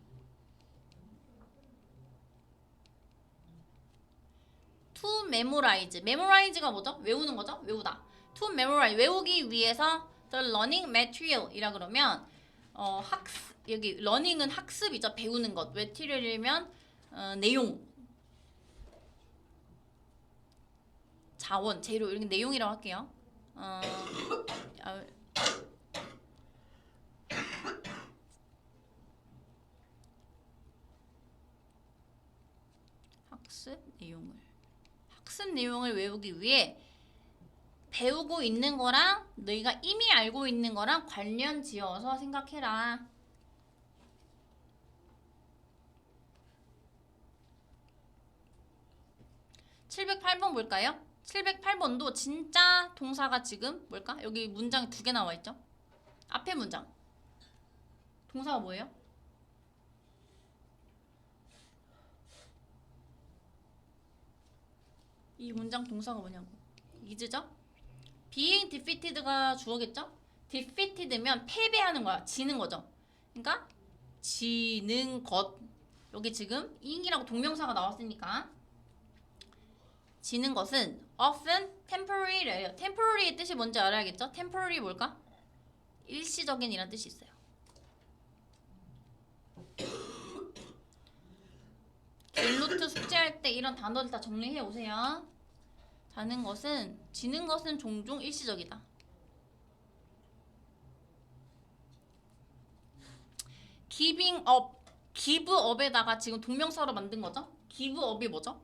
to memorize. memorize가 뭐죠? 외우는 거죠? 외우다. to memorize. 외우기 위해서 the learning material 이라 그러면 학습 여기 learning은 학습이죠. 배우는 것. material이면 내용. 자원, 재료 이렇게 내용이라고 할게요. 학습 내용을 외우기 위해 배우고 있는 거랑 너희가 이미 알고 있는 거랑 관련 지어서 생각해라. 708번 볼까요? 708번도 진짜 동사가 지금 뭘까? 여기 문장이 2개 나와 있죠? 앞에 문장. 동사가 뭐예요? 이 문장 동사가 뭐냐고. is죠? being defeated가 주어겠죠? defeated면 패배하는 거야. 지는 거죠. 그러니까 지는 것. 여기 지금 ing이라고 동명사가 나왔으니까 지는 것은 often temporary래요. temporary의 뜻이 뭔지 알아야겠죠? temporary 뭘까? 일시적인이라는 뜻이 있어요. 갤로트 숙제할 때 이런 단어들 다 정리해 오세요. 지는 것은 종종 일시적이다. giving up, give up에다가 지금 동명사로 만든 거죠? give up이 뭐죠?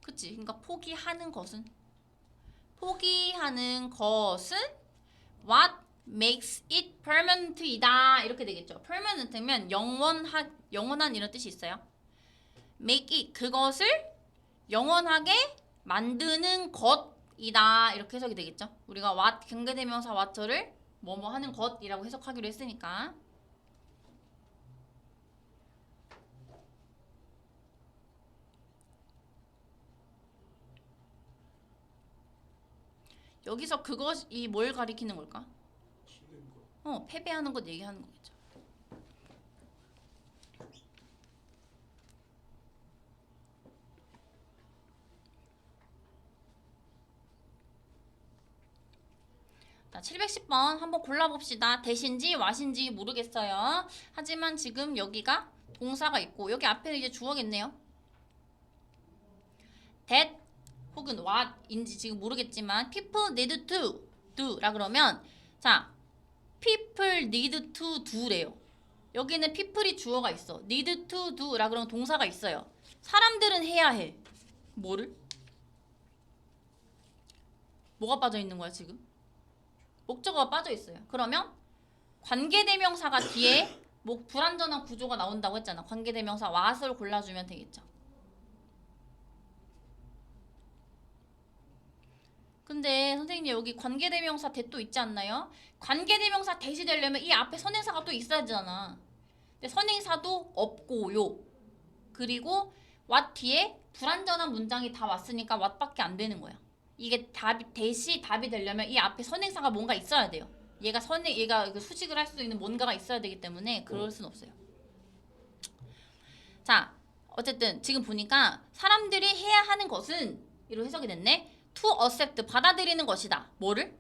그치? 그러니까 포기하는 것은 what makes it permanent이다 이렇게 되겠죠. permanent면 영원한 이런 뜻이 있어요. make it 그것을 영원하게 만드는 것이다 이렇게 해석이 되겠죠. 우리가 what 관계대명사 what를 뭐뭐 하는 것이라고 해석하기로 했으니까. 여기서 그것이 뭘 가리키는 걸까? 패배하는 것 얘기하는 거겠죠. 자, 710번 한번 골라봅시다. 대신지 와신지 모르겠어요. 하지만 지금 여기가 동사가 있고 여기 앞에는 이제 주어겠네요. that 혹은 what인지 지금 모르겠지만 people need to do 라 그러면 자 people need to do래요. 여기는 people이 주어가 있어. need to do 라 그러면 동사가 있어요. 사람들은 해야 해. 뭐를? 뭐가 빠져 있는 거야 지금? 목적어가 빠져 있어요. 그러면 관계대명사가 뒤에 불완전한 구조가 나온다고 했잖아. 관계대명사 what을 골라주면 되겠죠. 근데 선생님 여기 관계대명사 대또 있지 않나요? 관계대명사 대시 되려면 이 앞에 선행사가 또 있어야 되잖아. 근데 선행사도 없고요. 그리고 what 뒤에 불완전한 문장이 다 왔으니까 what밖에 안 되는 거야. 이게 대시 답이 되려면 이 앞에 선행사가 뭔가 있어야 돼요. 얘가 수식을 할 수 있는 뭔가가 있어야 되기 때문에 그럴 순 없어요. 자, 어쨌든 지금 보니까 사람들이 해야 하는 것은 이로 해석이 됐네. to accept 받아들이는 것이다. 뭐를?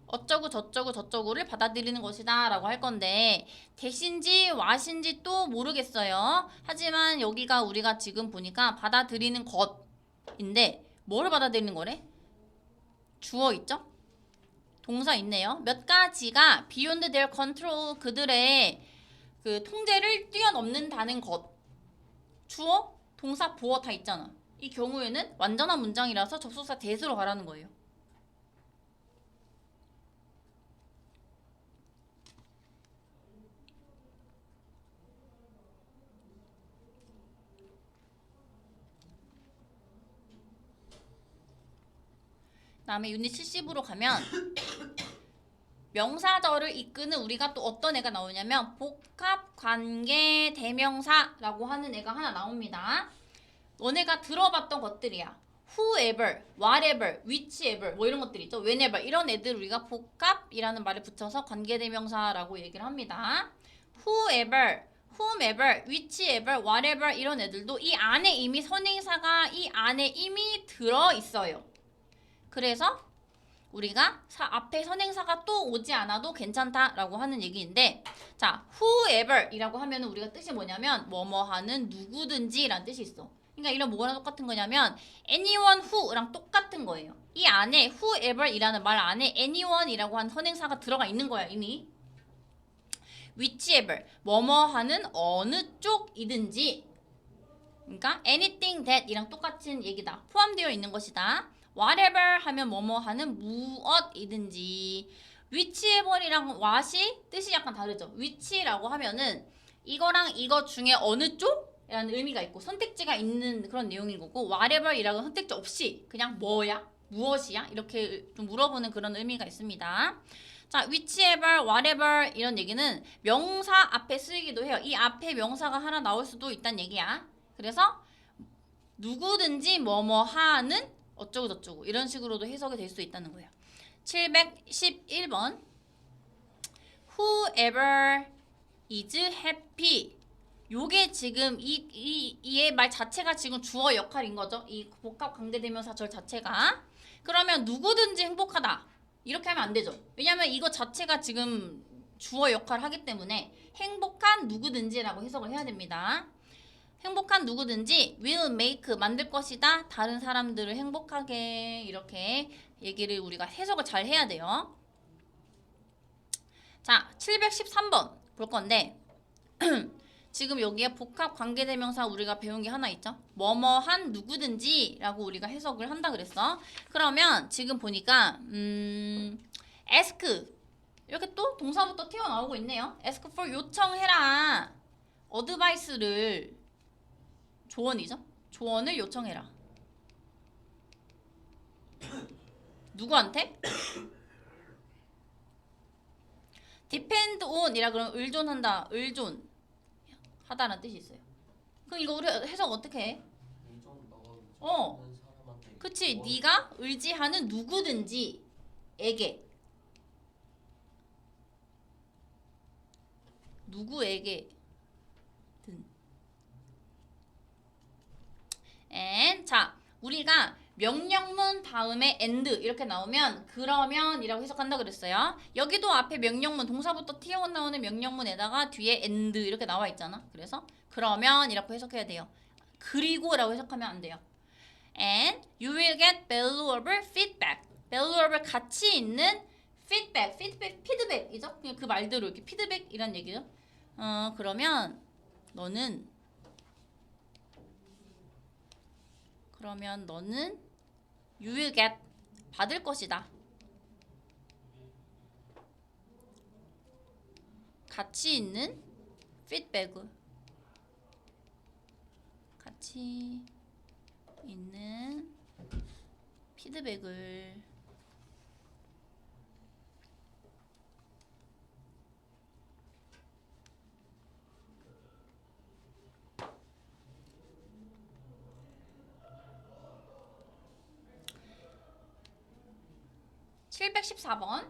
어쩌고 저쩌고 저쩌고를 받아들이는 것이다 라고 할 건데 대신지 what인지 또 모르겠어요. 하지만 여기가 우리가 지금 보니까 받아들이는 것인데 뭐를 받아들이는 거래? 주어 있죠? 동사 있네요. 몇 가지가 beyond their control 그들의 그 통제를 뛰어넘는다는 것. 주어, 동사, 보어 다 있잖아. 이 경우에는 완전한 문장이라서 접속사 that으로 가라는 거예요. 다음에 유닛 70으로 가면 명사절을 이끄는 우리가 또 어떤 애가 나오냐면 복합 관계 대명사라고 하는 애가 하나 나옵니다. 너네가 들어봤던 것들이야. whoever, whatever, whichever 뭐 이런 것들 있죠. whenever 이런 애들 우리가 복합이라는 말을 붙여서 관계대명사라고 얘기를 합니다. whoever, whomever, whichever, whatever 이런 애들도 이 안에 이미 선행사가 이 안에 이미 들어있어요. 그래서 우리가 앞에 선행사가 또 오지 않아도 괜찮다라고 하는 얘기인데, 자, whoever 이라고 하면 우리가 뜻이 뭐냐면 뭐뭐 하는 누구든지 라는 뜻이 있어. 그러니까 이런 뭐랑 똑같은 거냐면 anyone who랑 똑같은 거예요. 이 안에 whoever 이라는 말 안에 anyone 이라고 하는 선행사가 들어가 있는 거야 이미. whichever 뭐뭐 하는 어느 쪽이든지, 그러니까 anything that 이랑 똑같은 얘기다. 포함되어 있는 것이다. whatever 하면 뭐뭐 하는 무엇이든지. whichever이랑 what이 뜻이 약간 다르죠. which라고 하면은 이거랑 이거 중에 어느 쪽이라는 의미가 있고 선택지가 있는 그런 내용인 거고, whatever이라고 선택지 없이 그냥 뭐야? 무엇이야? 이렇게 좀 물어보는 그런 의미가 있습니다. 자, whichever, whatever 이런 얘기는 명사 앞에 쓰이기도 해요. 이 앞에 명사가 하나 나올 수도 있다는 얘기야. 그래서 누구든지 뭐뭐 하는 어쩌고 저쩌고 이런 식으로도 해석이 될 수 있다는 거예요. 711번 Whoever is happy. 요게 지금 이의 말 자체가 지금 주어 역할인 거죠. 이 복합 관계대명사절 자체가. 그러면 누구든지 행복하다. 이렇게 하면 안 되죠. 왜냐면 이거 자체가 지금 주어 역할을 하기 때문에 행복한 누구든지라고 해석을 해야 됩니다. 행복한 누구든지 will make 만들 것이다. 다른 사람들을 행복하게 이렇게 얘기를 우리가 해석을 잘 해야 돼요. 자, 713번 볼 건데 지금 여기에 복합 관계대명사 우리가 배운 게 하나 있죠. 뭐뭐한 누구든지 라고 우리가 해석을 한다 그랬어. 그러면 지금 보니까 ask 이렇게 또 동사부터 튀어나오고 있네요. ask for 요청해라. 어드바이스를 조언이죠. 조언을 요청해라. 누구한테? depend on 이라 그러면 의존한다. 의존 하다라는 뜻이 있어요. 그럼 이거 우리 해석 어떻게 해? 그치. 네가 의지하는 누구든지에게, 누구에게든. and 자, 우리가 명령문 다음에 and 이렇게 나오면 그러면 이라고 해석한다 그랬어요. 여기도 앞에 명령문 동사부터 튀어나오는 명령문에다가 뒤에 and 이렇게 나와 있잖아. 그래서 그러면 이라고 해석해야 돼요. 그리고 라고 해석하면 안 돼요. and you will get valuable feedback. valuable 가치 있는 feedback. 피드백이죠. 그냥 그 말대로 이렇게 피드백이란 얘기죠. 그러면 너는 you will get 받을 것이다. 가치 있는 피드백을, 가치 있는 피드백을. (714번)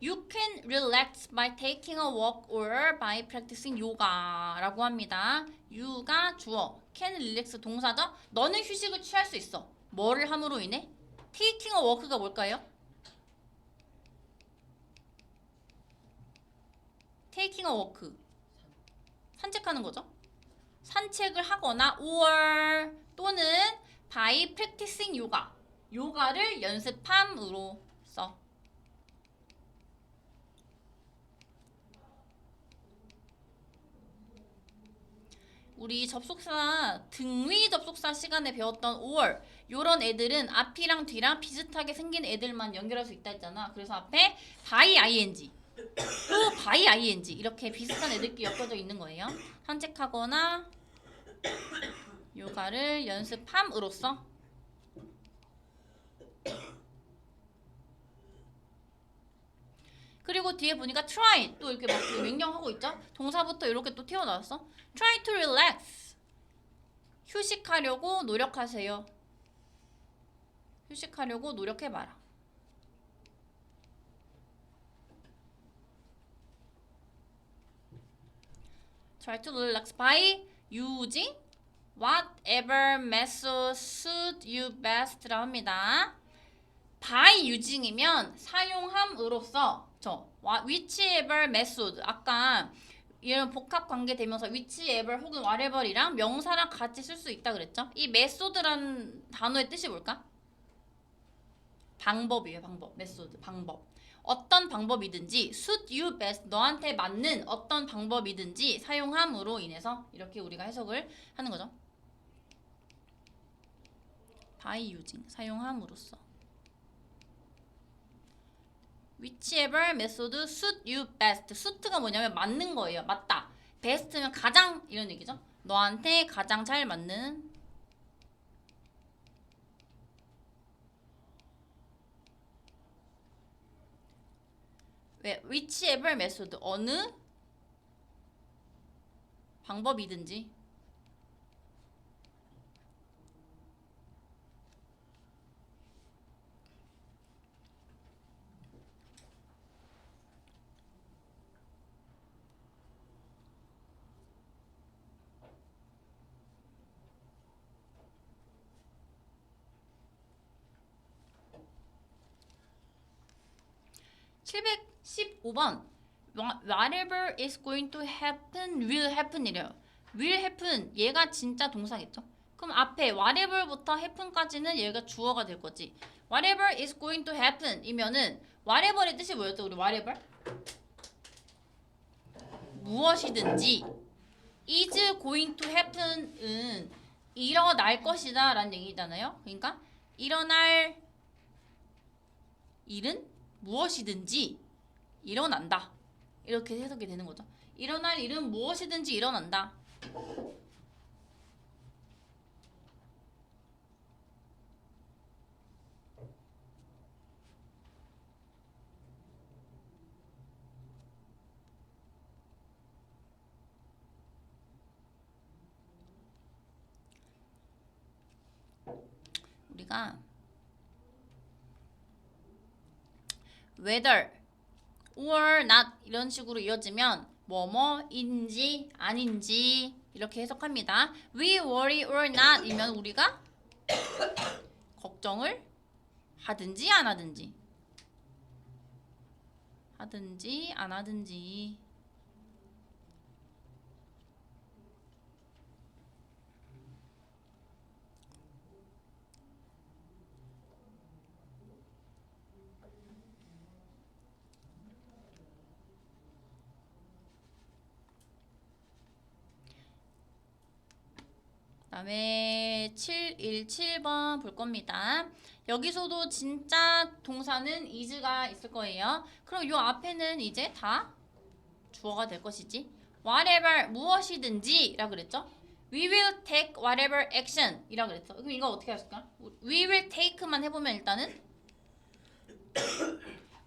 You can relax by taking a walk or by practicing yoga 라고 합니다. you가 주어, can relax 동사죠. 너는 휴식을 취할 수 있어. 뭐를 함으로 인해? taking a walk가 뭘까요? taking a walk 산책하는 거죠. 산책을 하거나 or 또는 by practicing yoga 요가를 연습함으로 써. 우리 접속사 등위 접속사 시간에 배웠던 or 요런 애들은 앞이랑 뒤랑 비슷하게 생긴 애들만 연결할 수 있다 했잖아. 그래서 앞에 by ing 또 by ing 이렇게 비슷한 애들끼리 엮여져 있는 거예요. 산책하거나 요가를 연습함으로써. 그리고 그리고 뒤에 보니까 try 또 이렇게 막 명령하고 있죠. 동사부터 이렇게 또 튀어나왔어. try to relax. 휴식하려고 노력하세요. 휴식하려고 노력해봐라. Try to relax by using whatever method suit you best라 합니다. by using이면 사용함으로써 whichever method 아까 이런 복합 관계 되면서 whichever 혹은 whatever이랑 명사랑 같이 쓸 수 있다 그랬죠? 이 method라는 단어의 뜻이 뭘까? 방법이에요. 방법. 메소드. 방법. 어떤 방법이든지 suit you best 너한테 맞는 어떤 방법이든지 사용함으로 인해서 이렇게 우리가 해석을 하는 거죠. by using 사용함으로써 whichever method suit you best suit가 뭐냐면 맞는 거예요. 맞다. best면 가장 이런 얘기죠. 너한테 가장 잘 맞는 whichever method 어느 방법이든지 (715번) Whatever is going to happen will happen 이래요. will happen 얘가 진짜 동사겠죠. 그럼 앞에 whatever부터 happen까지는 얘가 주어가 될 거지. Whatever is going to happen 이면은 whatever의 뜻이 뭐였죠? 우리 whatever? 무엇이든지 is going to happen은 일어날 것이다 라는 얘기잖아요. 그러니까 일어날 일은 무엇이든지 일어난다. 이렇게 해석이 되는 거죠. 일어날 일은 무엇이든지 일어난다. 우리가 whether or not 이런 식으로 이어지면 뭐뭐인지 아닌지 이렇게 해석합니다. We worry or not 이면 우리가 걱정을 하든지 안 하든지 안 하든지 그다음에 717번 볼 겁니다. 여기서도 진짜 동사는 is가 있을 거예요. 그럼 요 앞에는 이제 다 주어가 될 것이지. whatever 무엇이든지 라고 그랬죠. We will take whatever action 이라고 그랬죠. 그럼 이거 어떻게 하실까? We will take만 해보면 일단은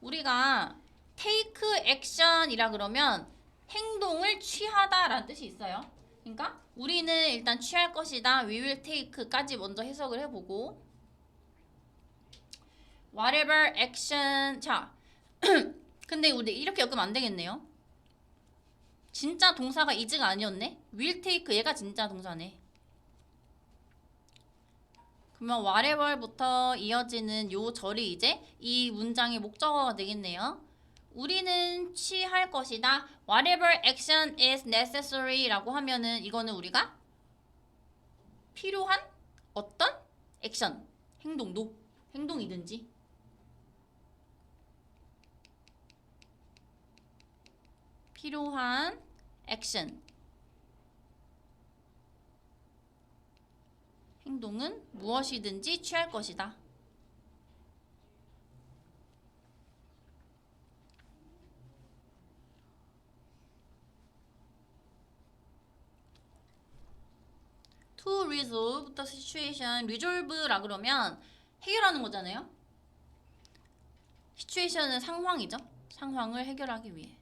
우리가 take action 이라 그러면 행동을 취하다 라는 뜻이 있어요. 그러니까 우리는 일단 취할 것이다. We will take까지 먼저 해석을 해보고 whatever action 자 근데 우리 이렇게 엮으면 안 되겠네요. 진짜 동사가 is가 아니었네. will take 얘가 진짜 동사네. 그러면 whatever부터 이어지는 요 절이 이제 이 문장의 목적어가 되겠네요. 우리는 취할 것이다. Whatever action is necessary 라고 하면은 이거는 우리가 필요한 어떤 액션, 행동이든지 필요한 액션, 행동은 무엇이든지 취할 것이다. To resolve the situation, resolve라 그러면 해결하는 거잖아요. situation은 상황이죠. 상황을 해결하기 위해.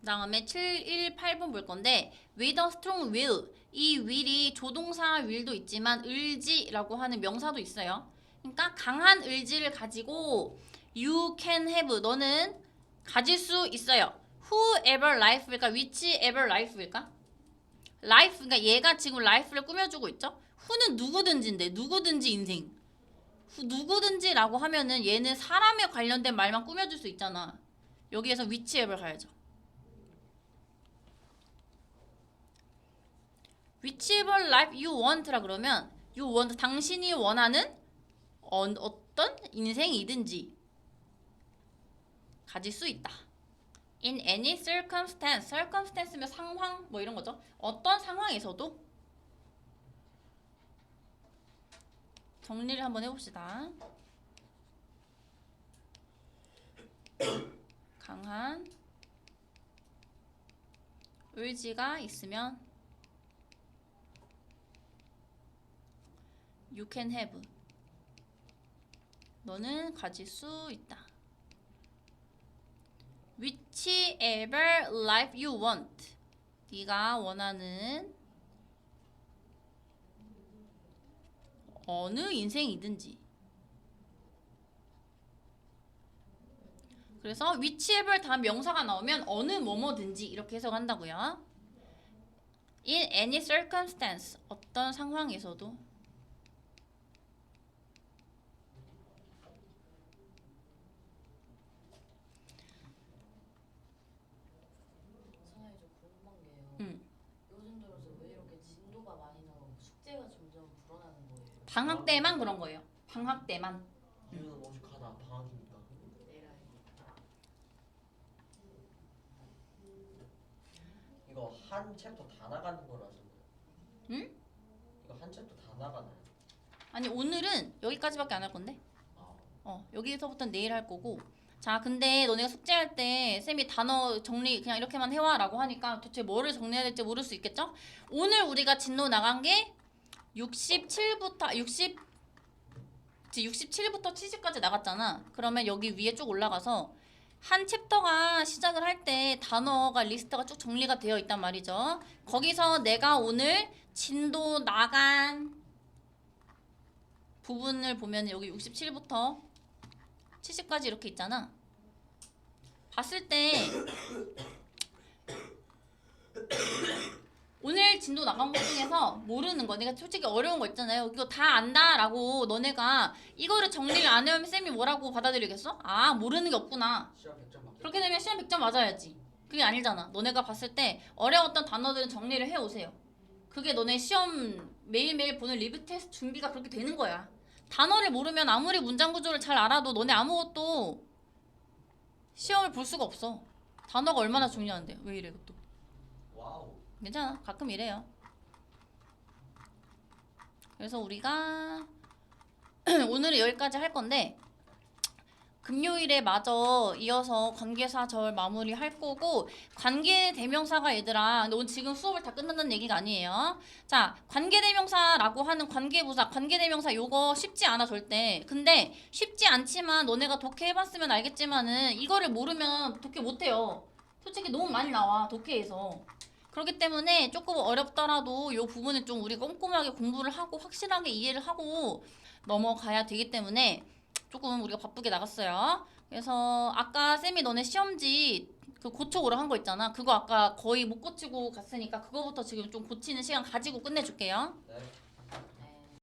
다음에 718번 볼 건데 with a strong will. 이 will이 조동사 will도 있지만 의지라고 하는 명사도 있어요. 그러니까 강한 의지를 가지고 you can have. 너는 가질 수 있어요. whoever life일까? whichever life일까? life, 그러니까 얘가 지금 life를 꾸며주고 있죠. who는 누구든지인데 누구든지 인생. 누구든지라고 하면은 얘는 사람에 관련된 말만 꾸며줄 수 있잖아. 여기에서 whichever 가야죠. whichever life you want라 그러면 you want, 당신이 원하는 어떤 인생이든지 가질 수 있다. in any circumstance. circumstance면 상황 뭐 이런 거죠. 어떤 상황에서도. 정리를 한번 해봅시다. 강한 의지가 있으면 you can have. 너는 가질 수 있다. whichever life you want. 네가 원하는 어느 인생이든지. 그래서 whichever 다음 명사가 나오면 어느 뭐뭐든지 이렇게 해석한다고요. in any circumstance. 어떤 상황에서도. 선생님 저 궁금한 게요. 응. 요즘 들어서 왜 이렇게 진도가 많이 나오고 숙제가 점점 불어나는 거예요? 방학 때만 그런 거예요. 방학 때만. 이유는 오죽하나 방학이니까. 에라이. 이거 한 챕터 다 나가는 거라서. 응? 이거 한 챕터 다 나가나요? 아니 오늘은 여기까지밖에 안 할 건데. 아, 여기서부터는 내일 할 거고. 자, 근데 너네가 숙제할 때 쌤이 단어 정리 그냥 이렇게만 해와 라고 하니까 도대체 뭐를 정리해야 될지 모를 수 있겠죠? 오늘 우리가 진도 나간 게 67부터 67부터 70까지 나갔잖아. 그러면 여기 위에 쭉 올라가서 한 챕터가 시작을 할 때 단어가 리스트가 쭉 정리가 되어 있단 말이죠. 거기서 내가 오늘 진도 나간 부분을 보면 여기 67부터 70까지 이렇게 있잖아. 봤을 때 오늘 진도 나간 것 중에서 모르는 거, 내가 솔직히 어려운 거 있잖아요. 이거 다 안다라고 너네가 이거를 정리를 안 해오면 쌤이 뭐라고 받아들이겠어? 아, 모르는 게 없구나. 시험 100점 맞게. 그렇게 되면 시험 100점 맞아야지. 그게 아니잖아. 너네가 봤을 때 어려웠던 단어들은 정리를 해오세요. 그게 너네 시험 매일매일 보는 리뷰 테스트 준비가 그렇게 되는 거야. 단어를 모르면 아무리 문장 구조를 잘 알아도 너네 아무것도 시험을 볼 수가 없어. 단어가 얼마나 중요한데. 왜 이래 이것도. 와우. 괜찮아. 가끔 이래요. 그래서 우리가 오늘은 여기까지 할 건데 금요일에 마저 이어서 관계사절 마무리 할 거고, 관계대명사가 얘들아, 근데 오늘 지금 수업을 다 끝난다는 얘기가 아니에요. 자, 관계대명사라고 하는 관계부사, 관계대명사 요거 쉽지 않아 절대. 근데 쉽지 않지만 너네가 독해 해봤으면 알겠지만은 이거를 모르면 독해 못해요. 솔직히 너무 많이 나와 독해에서. 그렇기 때문에 조금 어렵더라도 요 부분은 좀 우리가 꼼꼼하게 공부를 하고 확실하게 이해를 하고 넘어가야 되기 때문에 조금 우리가 바쁘게 나갔어요. 그래서 아까 쌤이 너네 시험지 그 고쳐오라 한 거 있잖아. 그거 아까 거의 못 고치고 갔으니까 그거부터 지금 좀 고치는 시간 가지고 끝내줄게요. 네.